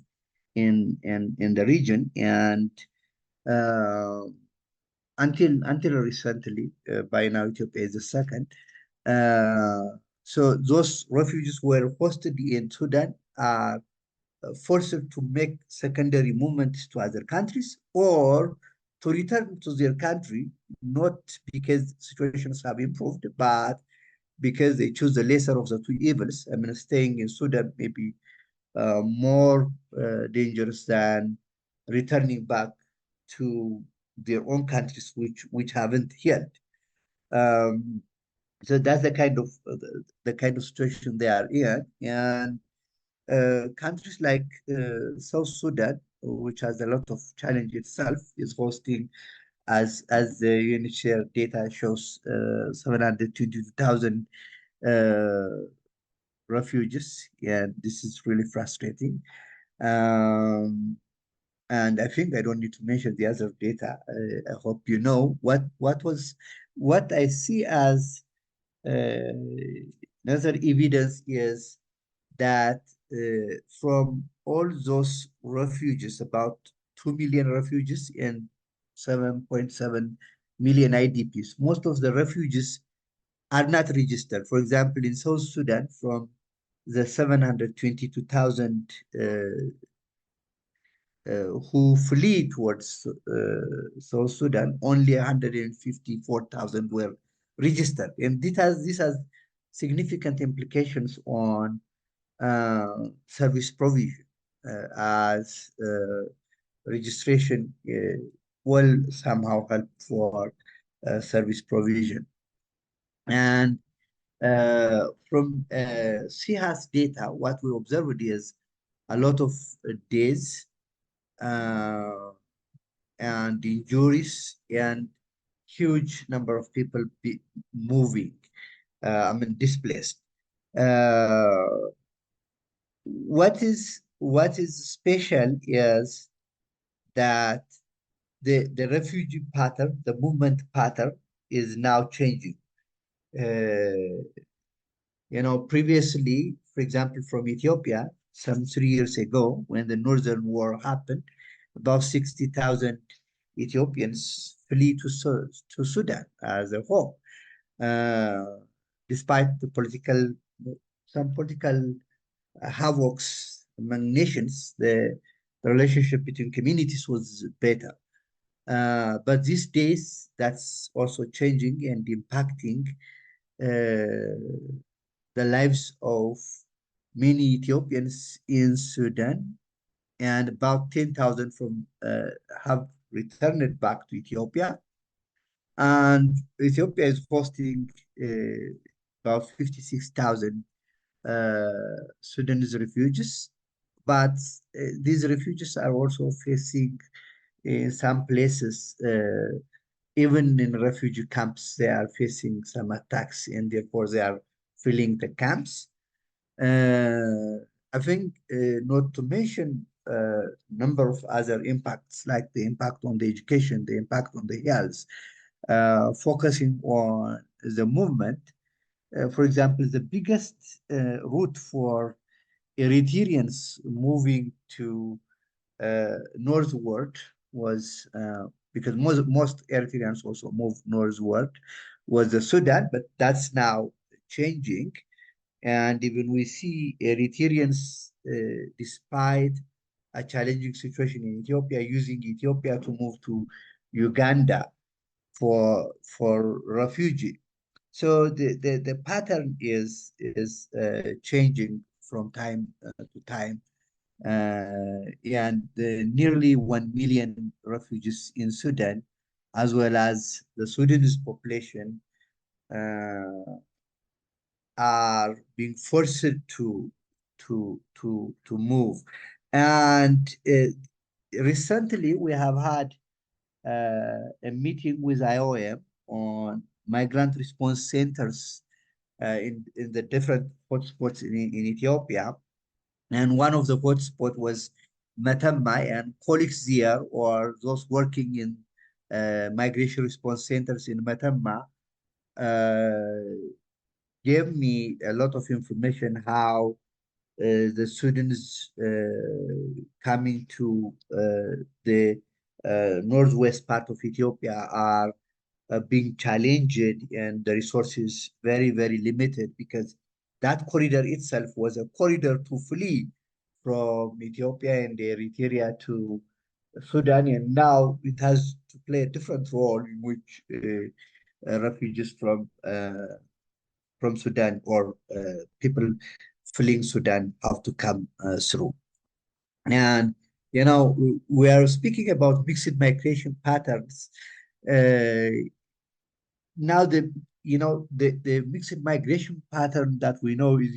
the region, and until recently, by now Ethiopia is the second. So those refugees who were hosted in Sudan are forced to make secondary movements to other countries or to return to their country, not because situations have improved, but because they choose the lesser of the two evils. I mean, staying in Sudan may be more dangerous than returning back to their own countries, which haven't healed. So that's the kind of situation they are in, and countries like South Sudan, which has a lot of challenge itself, is hosting, as the UNHCR data shows, 722,000 refugees. Yeah, this is really frustrating. And I think I don't need to mention the other data. I hope you know what I see as another evidence is that from all those refugees, about 2 million refugees and 7.7 million IDPs, most of the refugees are not registered. For example, in South Sudan, from the 722,000 who flee towards South Sudan, only 154,000 were registered. And this has significant implications on service provision, as registration will somehow help for service provision. And from CHAS data, what we observed is a lot of days and injuries and huge number of people moving, displaced. What is special is that the refugee pattern, the movement pattern, is now changing. Previously, for example, from Ethiopia, some 3 years ago, when the Northern War happened, about 60,000 Ethiopians flee to Sudan as a whole. Despite some political havocs among nations, the relationship between communities was better. But these days, that's also changing and impacting the lives of many Ethiopians in Sudan, and about 10,000 have returned back to Ethiopia. And Ethiopia is hosting about 56,000 Sudanese refugees, but these refugees are also facing in some places, even in refugee camps, they are facing some attacks, and therefore they are filling the camps. I think not to mention number of other impacts, like the impact on the education, the impact on the health, focusing on the movement. For example, the biggest route for Eritreans moving to northward was because most Eritreans also move northward, was the Sudan, but that's now changing. And even we see Eritreans, despite a challenging situation in Ethiopia, using Ethiopia to move to Uganda for refugee. So the pattern is changing from time to time. And nearly 1 million refugees in Sudan, as well as the Sudanese population, are being forced to move. And recently, we have had a meeting with IOM on migrant response centers in the different hotspots in Ethiopia. And one of the hotspots was Matamai, and colleagues there, or those working in migration response centers in Matamma, gave me a lot of information how the students coming to the northwest part of Ethiopia are being challenged, and the resources very, very limited, because that corridor itself was a corridor to flee from Ethiopia and Eritrea to Sudan, and now it has to play a different role in which refugees from Sudan, or people fleeing Sudan, have to come through. And you know, we are speaking about mixed migration patterns. Now the mixed migration pattern that we know is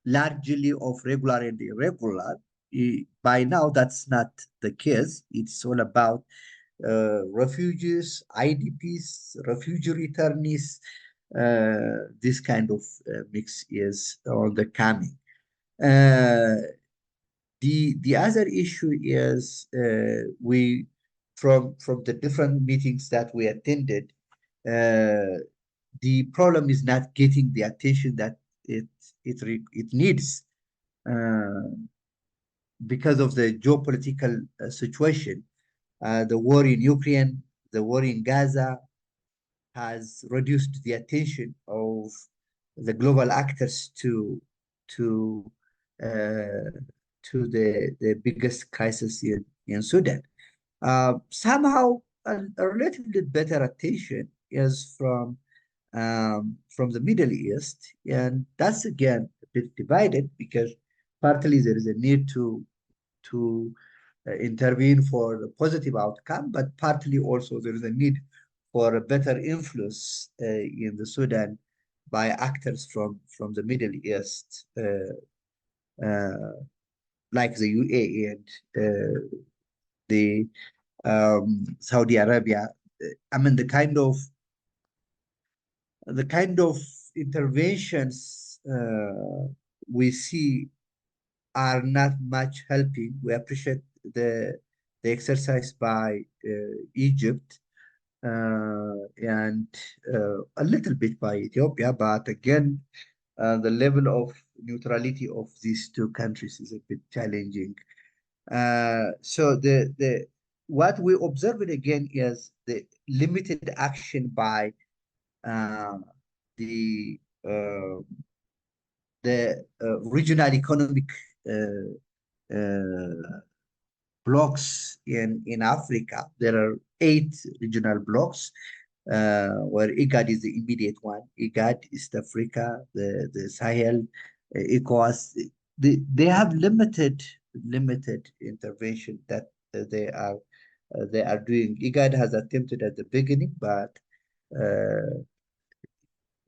largely of regular and irregular. By now, that's not the case. It's all about refugees, IDPs, refugee returnees. This kind of mix is on the coming. The other issue is we from the different meetings that we attended, the problem is not getting the attention that it needs because of the geopolitical situation. The war in Ukraine, the war in Gaza has reduced the attention of the global actors to the biggest crisis in Sudan. Somehow, a relatively better attention is from the Middle East, and that's again a bit divided, because partly there is a need to intervene for the positive outcome, but partly also there is a need for a better influence in the Sudan by actors from the Middle East, like the UAE and the Saudi Arabia. I mean, the kind of interventions we see are not much helping. We appreciate the exercise by Egypt and a little bit by Ethiopia, but again, the level of neutrality of these two countries is a bit challenging. So what we observed again is the limited action by the regional economic blocks in Africa. There are 8 regional blocks, where IGAD is the immediate one. IGAD, East Africa, the Sahel, ECOWAS. They have limited intervention that they are they are doing. IGAD has attempted at the beginning, but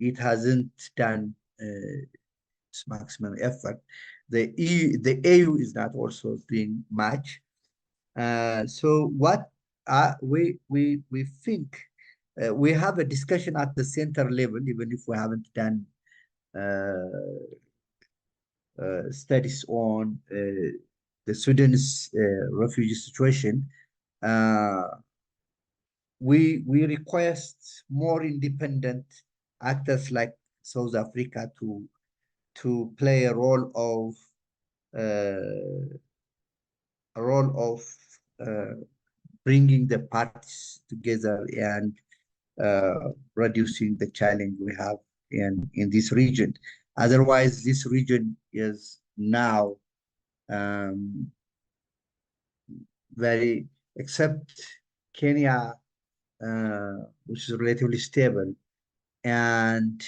it hasn't done its maximum effort. The AU is not also doing much. So what we think, we have a discussion at the center level, even if we haven't done studies on the Sudanese refugee situation. We request more independent actors like South Africa to play a role of bringing the parties together and reducing the challenge we have in this region. Otherwise, this region is now very, except Kenya, which is relatively stable, and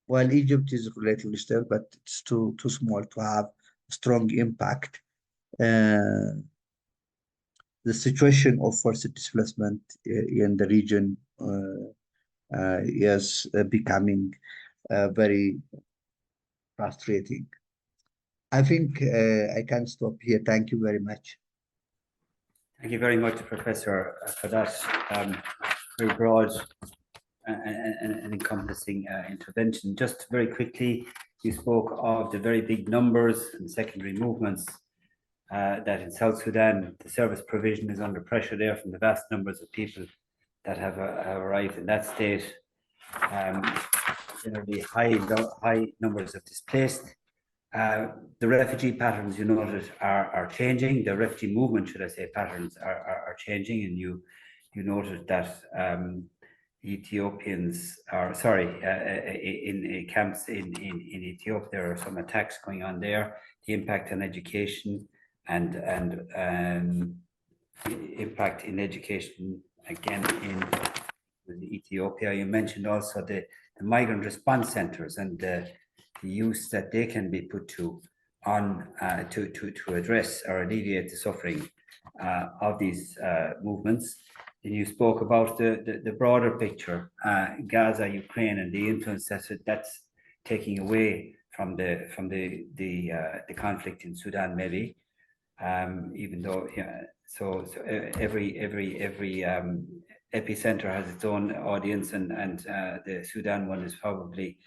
while Egypt is relatively stable, but it's too small to have strong impact. The situation of forced displacement in the region is becoming very frustrating. I think I can stop here. Thank you very much. Thank you very much, Professor, for that very broad and encompassing intervention. Just very quickly, you spoke of the very big numbers and secondary movements that in South Sudan, the service provision is under pressure there from the vast numbers of people that have arrived in that state. Generally high numbers of displaced. The refugee patterns you noted are changing. The refugee movement, should I say, patterns are changing, and you noted that Ethiopians are in camps in Ethiopia. There are some attacks going on there. The impact on education and impact in education again in Ethiopia. You mentioned also the migrant response centers and the use that they can be put to address or alleviate the suffering of these movements. Then you spoke about the broader picture, Gaza, Ukraine, and the influence that's taking away from the conflict in Sudan, maybe. Even though, so every epicenter has its own audience, and the Sudan one is probably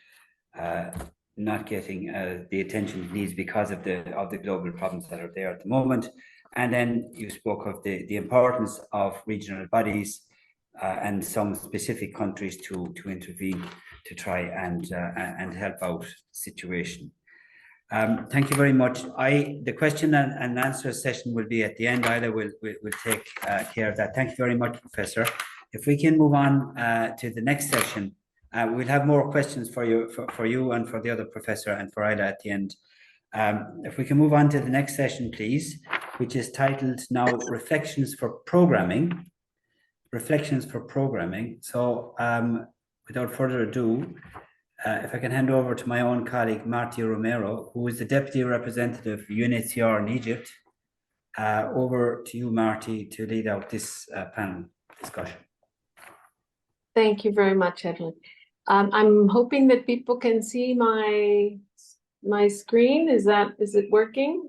not getting the attention it needs because of the global problems that are there at the moment. And then you spoke of the importance of regional bodies and some specific countries to intervene to try and help out the situation. Thank you very much. The question and answer session will be at the end. Ida will take care of that. Thank you very much, Professor. If we can move on to the next session, we'll have more questions for you and for the other professor and for Ida at the end. If we can move on to the next session, please, which is titled now Reflections for Programming. Reflections for Programming. So without further ado, if I can hand over to my own colleague, Marty Romero, who is the Deputy Representative of UNHCR in Egypt. Over to you, Marty, to lead out this panel discussion. Thank you very much, Edwin. I'm hoping that people can see my screen. Is it working?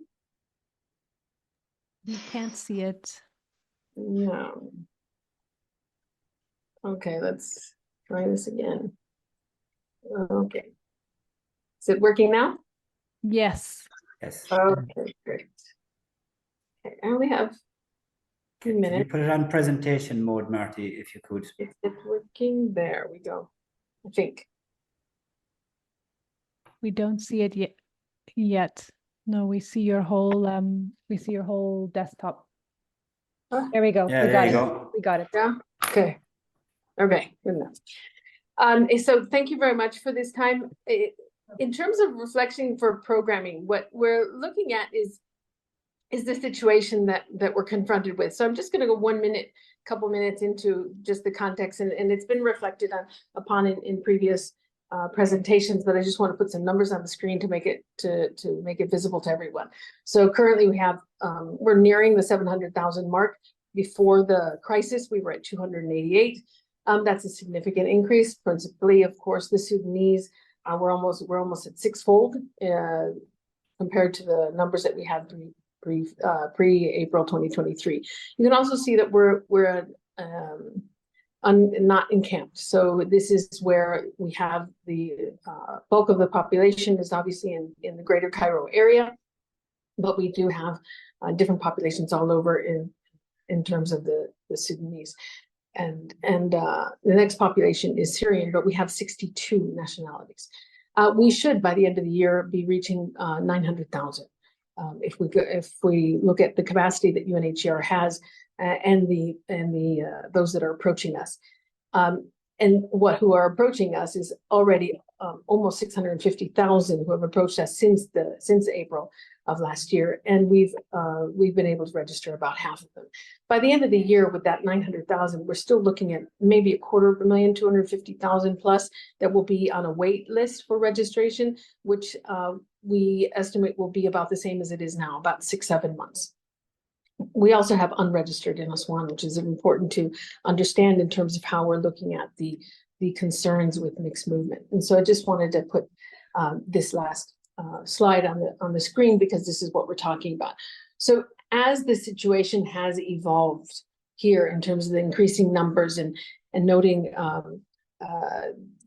You can't see it. No. Okay, let's try this again. Okay. Is it working now? Yes. Yes. Okay, great. Okay, I only have 2 minutes. Can you put it on presentation mode, Marty, if you could? Is it working? There we go. I think. We don't see it yet. No, we see your whole desktop. Oh. There we go. Yeah, there you go. We got it. Yeah. Okay. Okay. Good enough. So thank you very much for this time. In terms of reflection for programming, what we're looking at is the situation that we're confronted with. So I'm just going to go couple minutes into just the context, and it's been reflected upon in previous presentations, but I just want to put some numbers on the screen to make it visible to everyone. So currently we have we're nearing the 700,000 mark. Before the crisis, we were at 288. That's a significant increase. Principally, of course, the Sudanese. We're almost at sixfold compared to the numbers that we had pre-April 2023. You can also see that we're not encamped. So this is where we have the bulk of the population is obviously in the Greater Cairo area, but we do have different populations all over in terms of the Sudanese. And the next population is Syrian, but we have 62 nationalities. We should, by the end of the year, be reaching 900,000. If we look at the capacity that UNHCR has and those that are approaching us, and who are approaching us is already almost 650,000 who have approached us since April of last year, and we've been able to register about half of them. By the end of the year, with that 900,000, we're still looking at maybe 250,000, 250,000 plus that will be on a wait list for registration, which we estimate will be about the same as it is now, about 6-7 months. We also have unregistered in Aswan, which is important to understand in terms of how we're looking at the concerns with mixed movement. And so I just wanted to put this last slide on the screen because this is what we're talking about. So as the situation has evolved here in terms of the increasing numbers and noting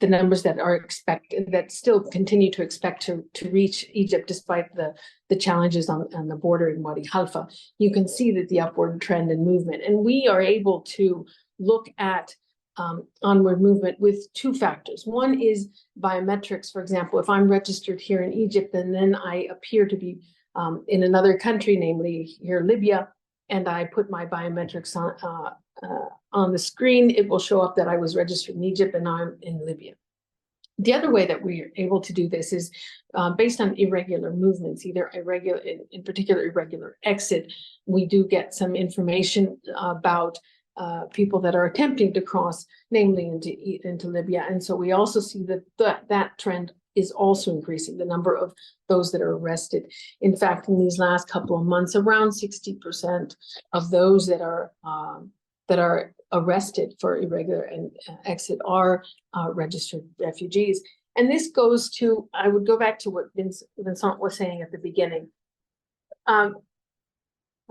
the numbers that are expected, that still continue to expect to reach Egypt despite the challenges on the border in Wadi Halfa, you can see that the upward trend and movement. And we are able to look at onward movement with two factors. One is biometrics. For example, if I'm registered here in Egypt and then I appear to be in another country, namely here Libya, and I put my biometrics on the screen, it will show up that I was registered in Egypt and now I'm in Libya. The other way that we're able to do this is based on irregular movements, either irregular, in particular irregular exit. We do get some information about people that are attempting to cross, namely into Libya. And so we also see that trend is also increasing, the number of those that are arrested. In fact, in these last couple of months, around 60% of those that are arrested for irregular and exit are registered refugees. And this goes to, I would go back to what Vincent was saying at the beginning.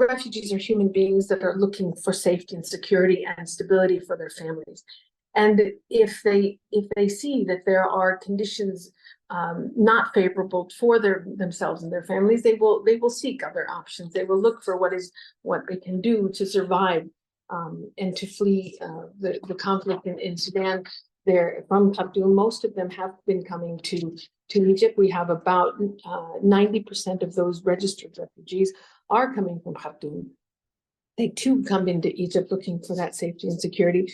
Refugees are human beings that are looking for safety and security and stability for their families. And if they see that there are conditions not favorable for themselves and their families, they will seek other options. They will look for what they can do to survive and to flee the conflict in Sudan. There from Khartoum, most of them have been coming to Egypt. We have about 90% of those registered refugees are coming from Khartoum. They too come into Egypt looking for that safety and security.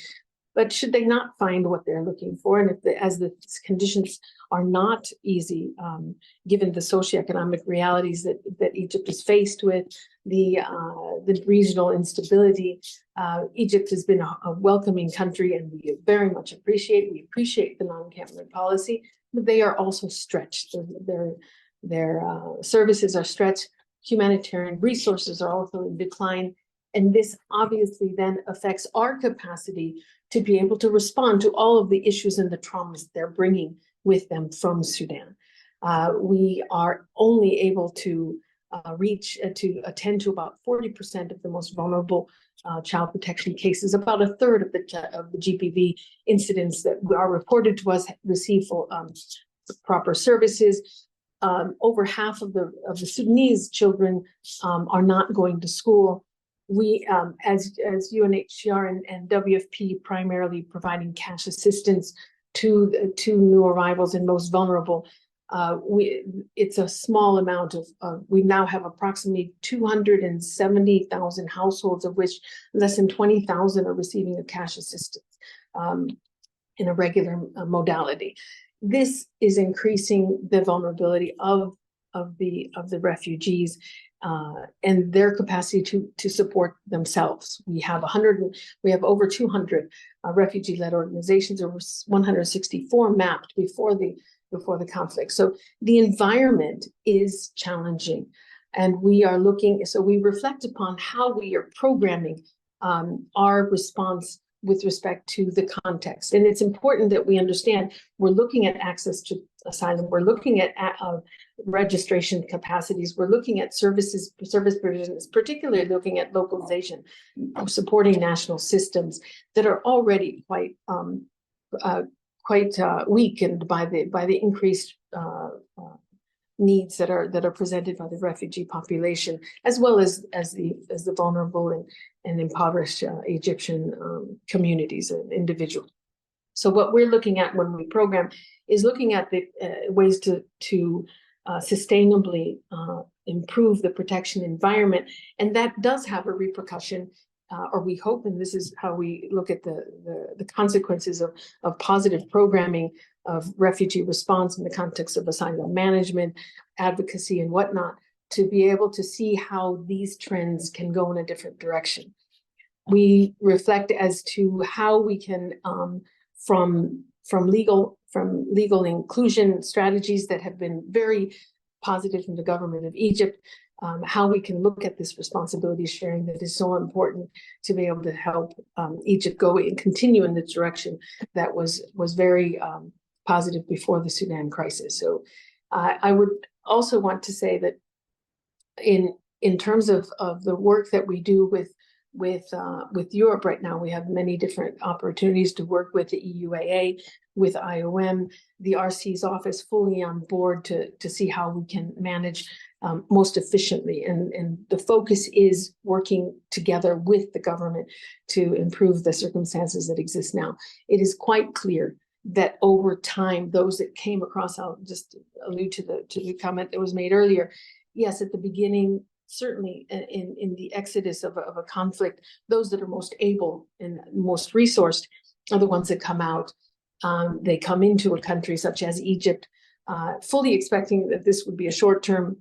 But should they not find what they're looking for, and as the conditions are not easy, given the socioeconomic realities that Egypt is faced with, the regional instability, Egypt has been a welcoming country, and we very much appreciate the non-encampment policy, but they are also stretched. Their services are stretched. Humanitarian resources are also in decline, and this obviously then affects our capacity to be able to respond to all of the issues and the traumas they're bringing with them from Sudan. We are only able to attend to about 40% of the most vulnerable child protection cases. About a third of the GPV incidents that are reported to us receive proper services. Over half of the Sudanese children are not going to school. We, as UNHCR and WFP, primarily providing cash assistance to new arrivals and most vulnerable. It's a small amount we now have approximately 270,000 households, of which less than 20,000 are receiving a cash assistance in a regular modality. This is increasing the vulnerability of the refugees and their capacity to support themselves. We have over 200 refugee-led organizations, over 164 mapped before the conflict. So the environment is challenging, and we are looking. So we reflect upon how we are programming our response with respect to the context. And it's important that we understand we're looking at access to asylum, we're looking at registration capacities, we're looking at service provisions, particularly looking at localization, supporting national systems that are already quite weakened by the increased needs that are presented by the refugee population, as well as the vulnerable and impoverished Egyptian communities and individuals. So what we're looking at when we program is looking at the ways to sustainably improve the protection environment, and that does have a repercussion. Or we hope, and this is how we look at the consequences of positive programming of refugee response in the context of asylum management, advocacy, and whatnot, to be able to see how these trends can go in a different direction. We reflect as to how we can, from legal inclusion strategies that have been very positive from the government of Egypt, how we can look at this responsibility sharing that is so important to be able to help Egypt go and continue in the direction that was very positive before the Sudan crisis. So I would also want to say that in terms of the work that we do with Europe right now, we have many different opportunities to work with the EUAA, with IOM, the RC's office fully on board to see how we can manage most efficiently. And the focus is working together with the government to improve the circumstances that exist now. It is quite clear that over time, those that came across, I'll just allude to the comment that was made earlier. Yes, at the beginning, certainly in the exodus of a conflict, those that are most able and most resourced are the ones that come out. They come into a country such as Egypt, fully expecting that this would be a short-term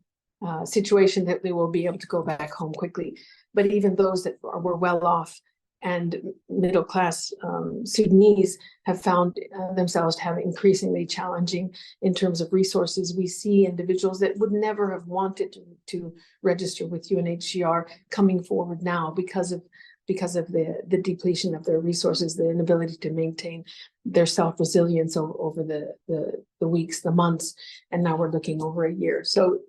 situation, that they will be able to go back home quickly. But even those that were well off and middle-class Sudanese have found themselves to have increasingly challenging in terms of resources. We see individuals that would never have wanted to register with UNHCR coming forward now because of the depletion of their resources, the inability to maintain their self-resilience over the weeks, the months, and now we're looking over a year. So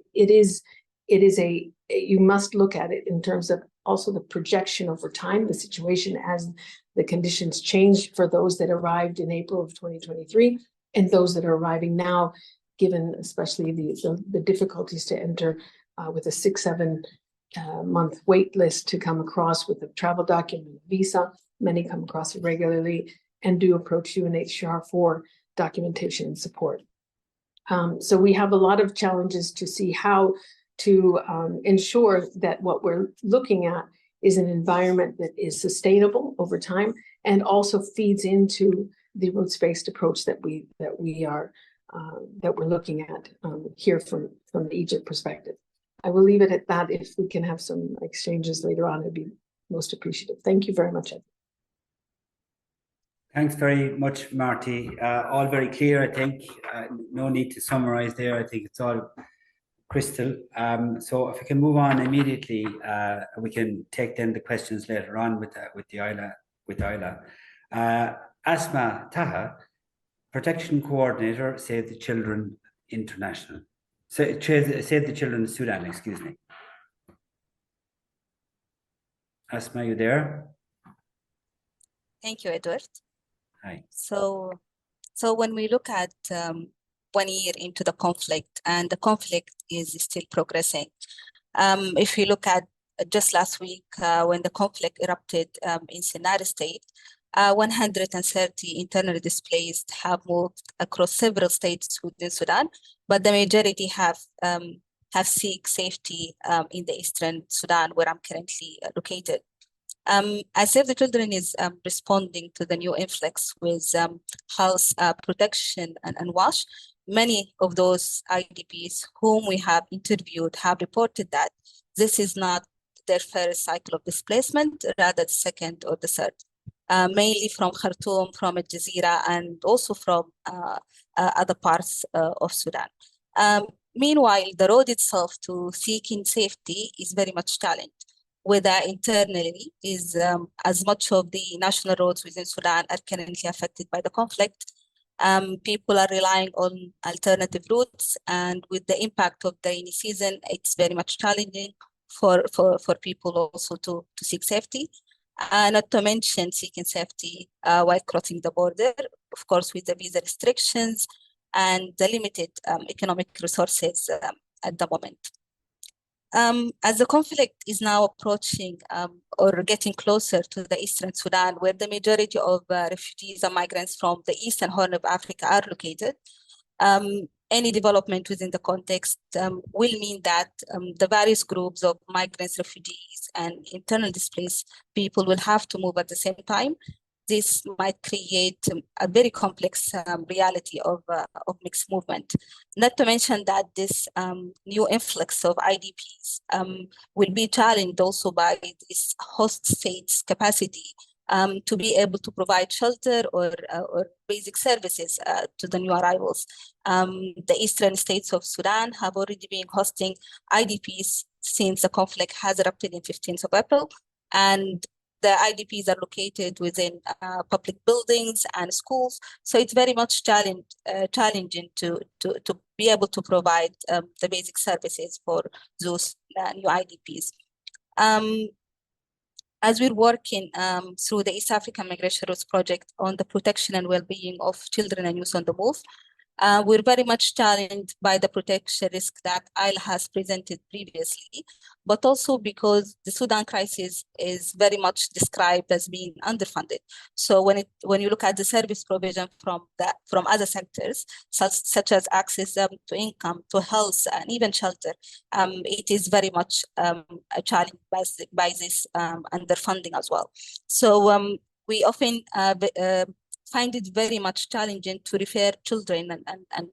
you must look at it in terms of also the projection over time, the situation as the conditions change for those that arrived in April of 2023 and those that are arriving now, given especially the difficulties to enter with a 6-7 month wait list to come across with a travel document, visa. Many come across irregularly and do approach UNHCR for documentation and support. So we have a lot of challenges to see how to ensure that what we're looking at is an environment that is sustainable over time and also feeds into the roots-based approach that we're looking at here from the Egypt perspective. I will leave it at that. If we can have some exchanges later on, it'd be most appreciative. Thank you very much, Ed. Thanks very much, Marty. All very clear, I think. No need to summarize there. I think it's all crystal. So if we can move on immediately, we can take then the questions later on with Ayla. Asma Taha, Protection Coordinator, Save the Children International. Save the Children Sudan, excuse me. Asma, you there? Thank you, Edward. Hi. So when we look at 1 year into the conflict, and the conflict is still progressing. If you look at just last week, when the conflict erupted in Sinai State, 130 internally displaced have moved across several states within Sudan, but the majority have seek safety in the Eastern Sudan, where I'm currently located. As Save the Children is responding to the new influx with house protection and wash, many of those IDPs whom we have interviewed have reported that this is not their first cycle of displacement, rather the second or the third, mainly from Khartoum, from Al Jazeera, and also from other parts of Sudan. Meanwhile, the road itself to seeking safety is very much challenged. whether internally is as much of the national roads within Sudan are currently affected by the conflict. People are relying on alternative routes, and with the impact of the rainy season, it's very much challenging for people also to seek safety. Not to mention seeking safety while crossing the border, of course, with the visa restrictions and the limited economic resources at the moment. As the conflict is now approaching or getting closer to the Eastern Sudan, where the majority of refugees and migrants from the Eastern Horn of Africa are located, any development within the context will mean that the various groups of migrants, refugees, and internal displaced people will have to move at the same time. This might create a very complex reality of mixed movement. Not to mention that this new influx of IDPs will be challenged also by this host state's capacity to be able to provide shelter or basic services to the new arrivals. The eastern states of Sudan have already been hosting IDPs since the conflict has erupted in 15th of April, and the IDPs are located within public buildings and schools. So it's very much challenging to be able to provide the basic services for those new IDPs. As we're working through the East African Migration Routes Project on the protection and well-being of children and youth on the move, we're very much challenged by the protection risk that Ayla has presented previously, but also because the Sudan crisis is very much described as being underfunded. So when you look at the service provision from other sectors, such as access to income, to health, and even shelter, it is very much a challenge by this underfunding as well. So we often find it very much challenging to refer children and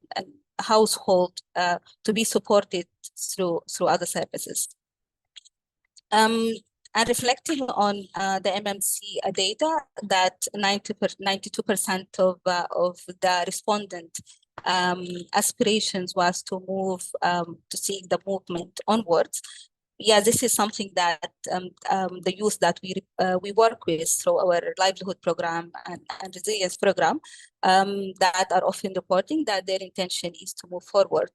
household to be supported through other services. And reflecting on the MMC data, that 92% of the respondent aspirations was to move, to seek the movement onwards. Yeah, this is something that the youth that we work with through our livelihood program and resilience program that are often reporting that their intention is to move forward.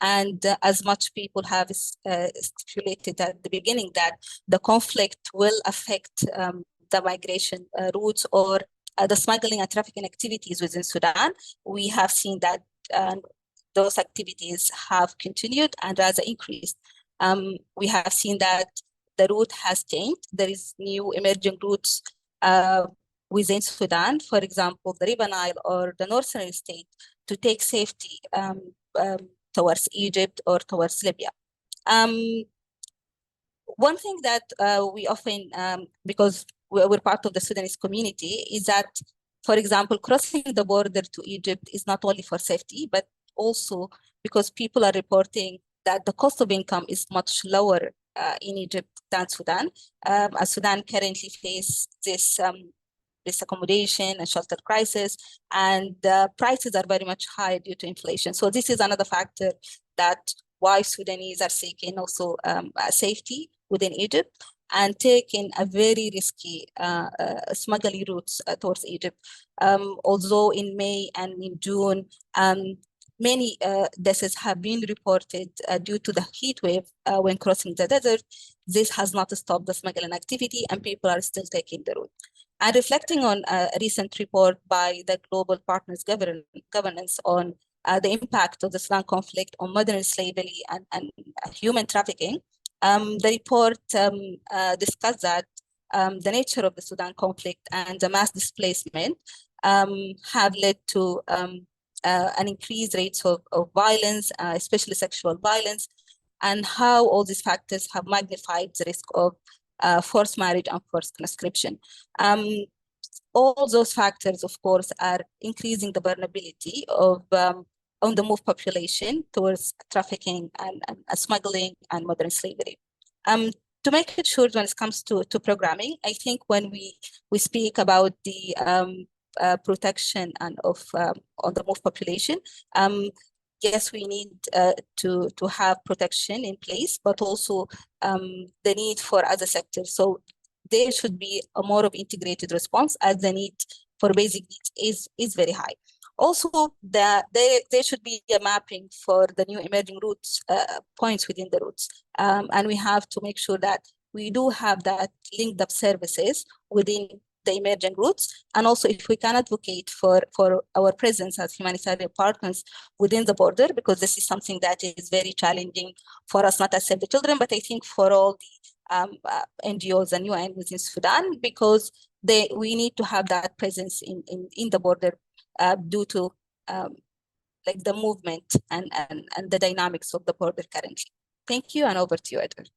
And as much people have stipulated at the beginning that the conflict will affect the migration routes or the smuggling and trafficking activities within Sudan, we have seen that those activities have continued and rather increased. We have seen that the route has changed. There is new emerging routes within Sudan, for example, the River Nile or the northern state, to take safety towards Egypt or towards Libya. One thing that we often, because we're part of the Sudanese community, is that, for example, crossing the border to Egypt is not only for safety, but also because people are reporting that the cost of income is much lower in Egypt than Sudan. As Sudan currently faces this accommodation and shelter crisis, and prices are very much high due to inflation. So this is another factor that why Sudanese are seeking also safety within Egypt and taking a very risky smuggling routes towards Egypt. Although in May and in June, many deaths have been reported due to the heat wave when crossing the desert. This has not stopped the smuggling activity, and people are still taking the route. And reflecting on a recent report by the Global Partners Governance on the impact of the Sudan conflict on modern slavery and human trafficking, the report discussed that the nature of the Sudan conflict and the mass displacement have led to an increased rates of violence, especially sexual violence, and how all these factors have magnified the risk of forced marriage and forced conscription. All those factors, of course, are increasing the vulnerability of on the move population towards trafficking and smuggling and modern slavery. To make it short, when it comes to programming, I think when we speak about the protection and of on the move population, yes, we need to have protection in place, but also the need for other sectors. So there should be a more of integrated response, as the need for basic needs is very high. Also, there should be a mapping for the new emerging routes, points within the routes. And we have to make sure that we do have that linked up services within the emerging routes. And also, if we can advocate for our presence as humanitarian partners within the border, because this is something that is very challenging for us, not as Save the Children, but I think for all the NGOs and UN within Sudan, because we need to have that presence in the border due to like the movement and the dynamics of the border currently. Thank you, and over to you, Edward.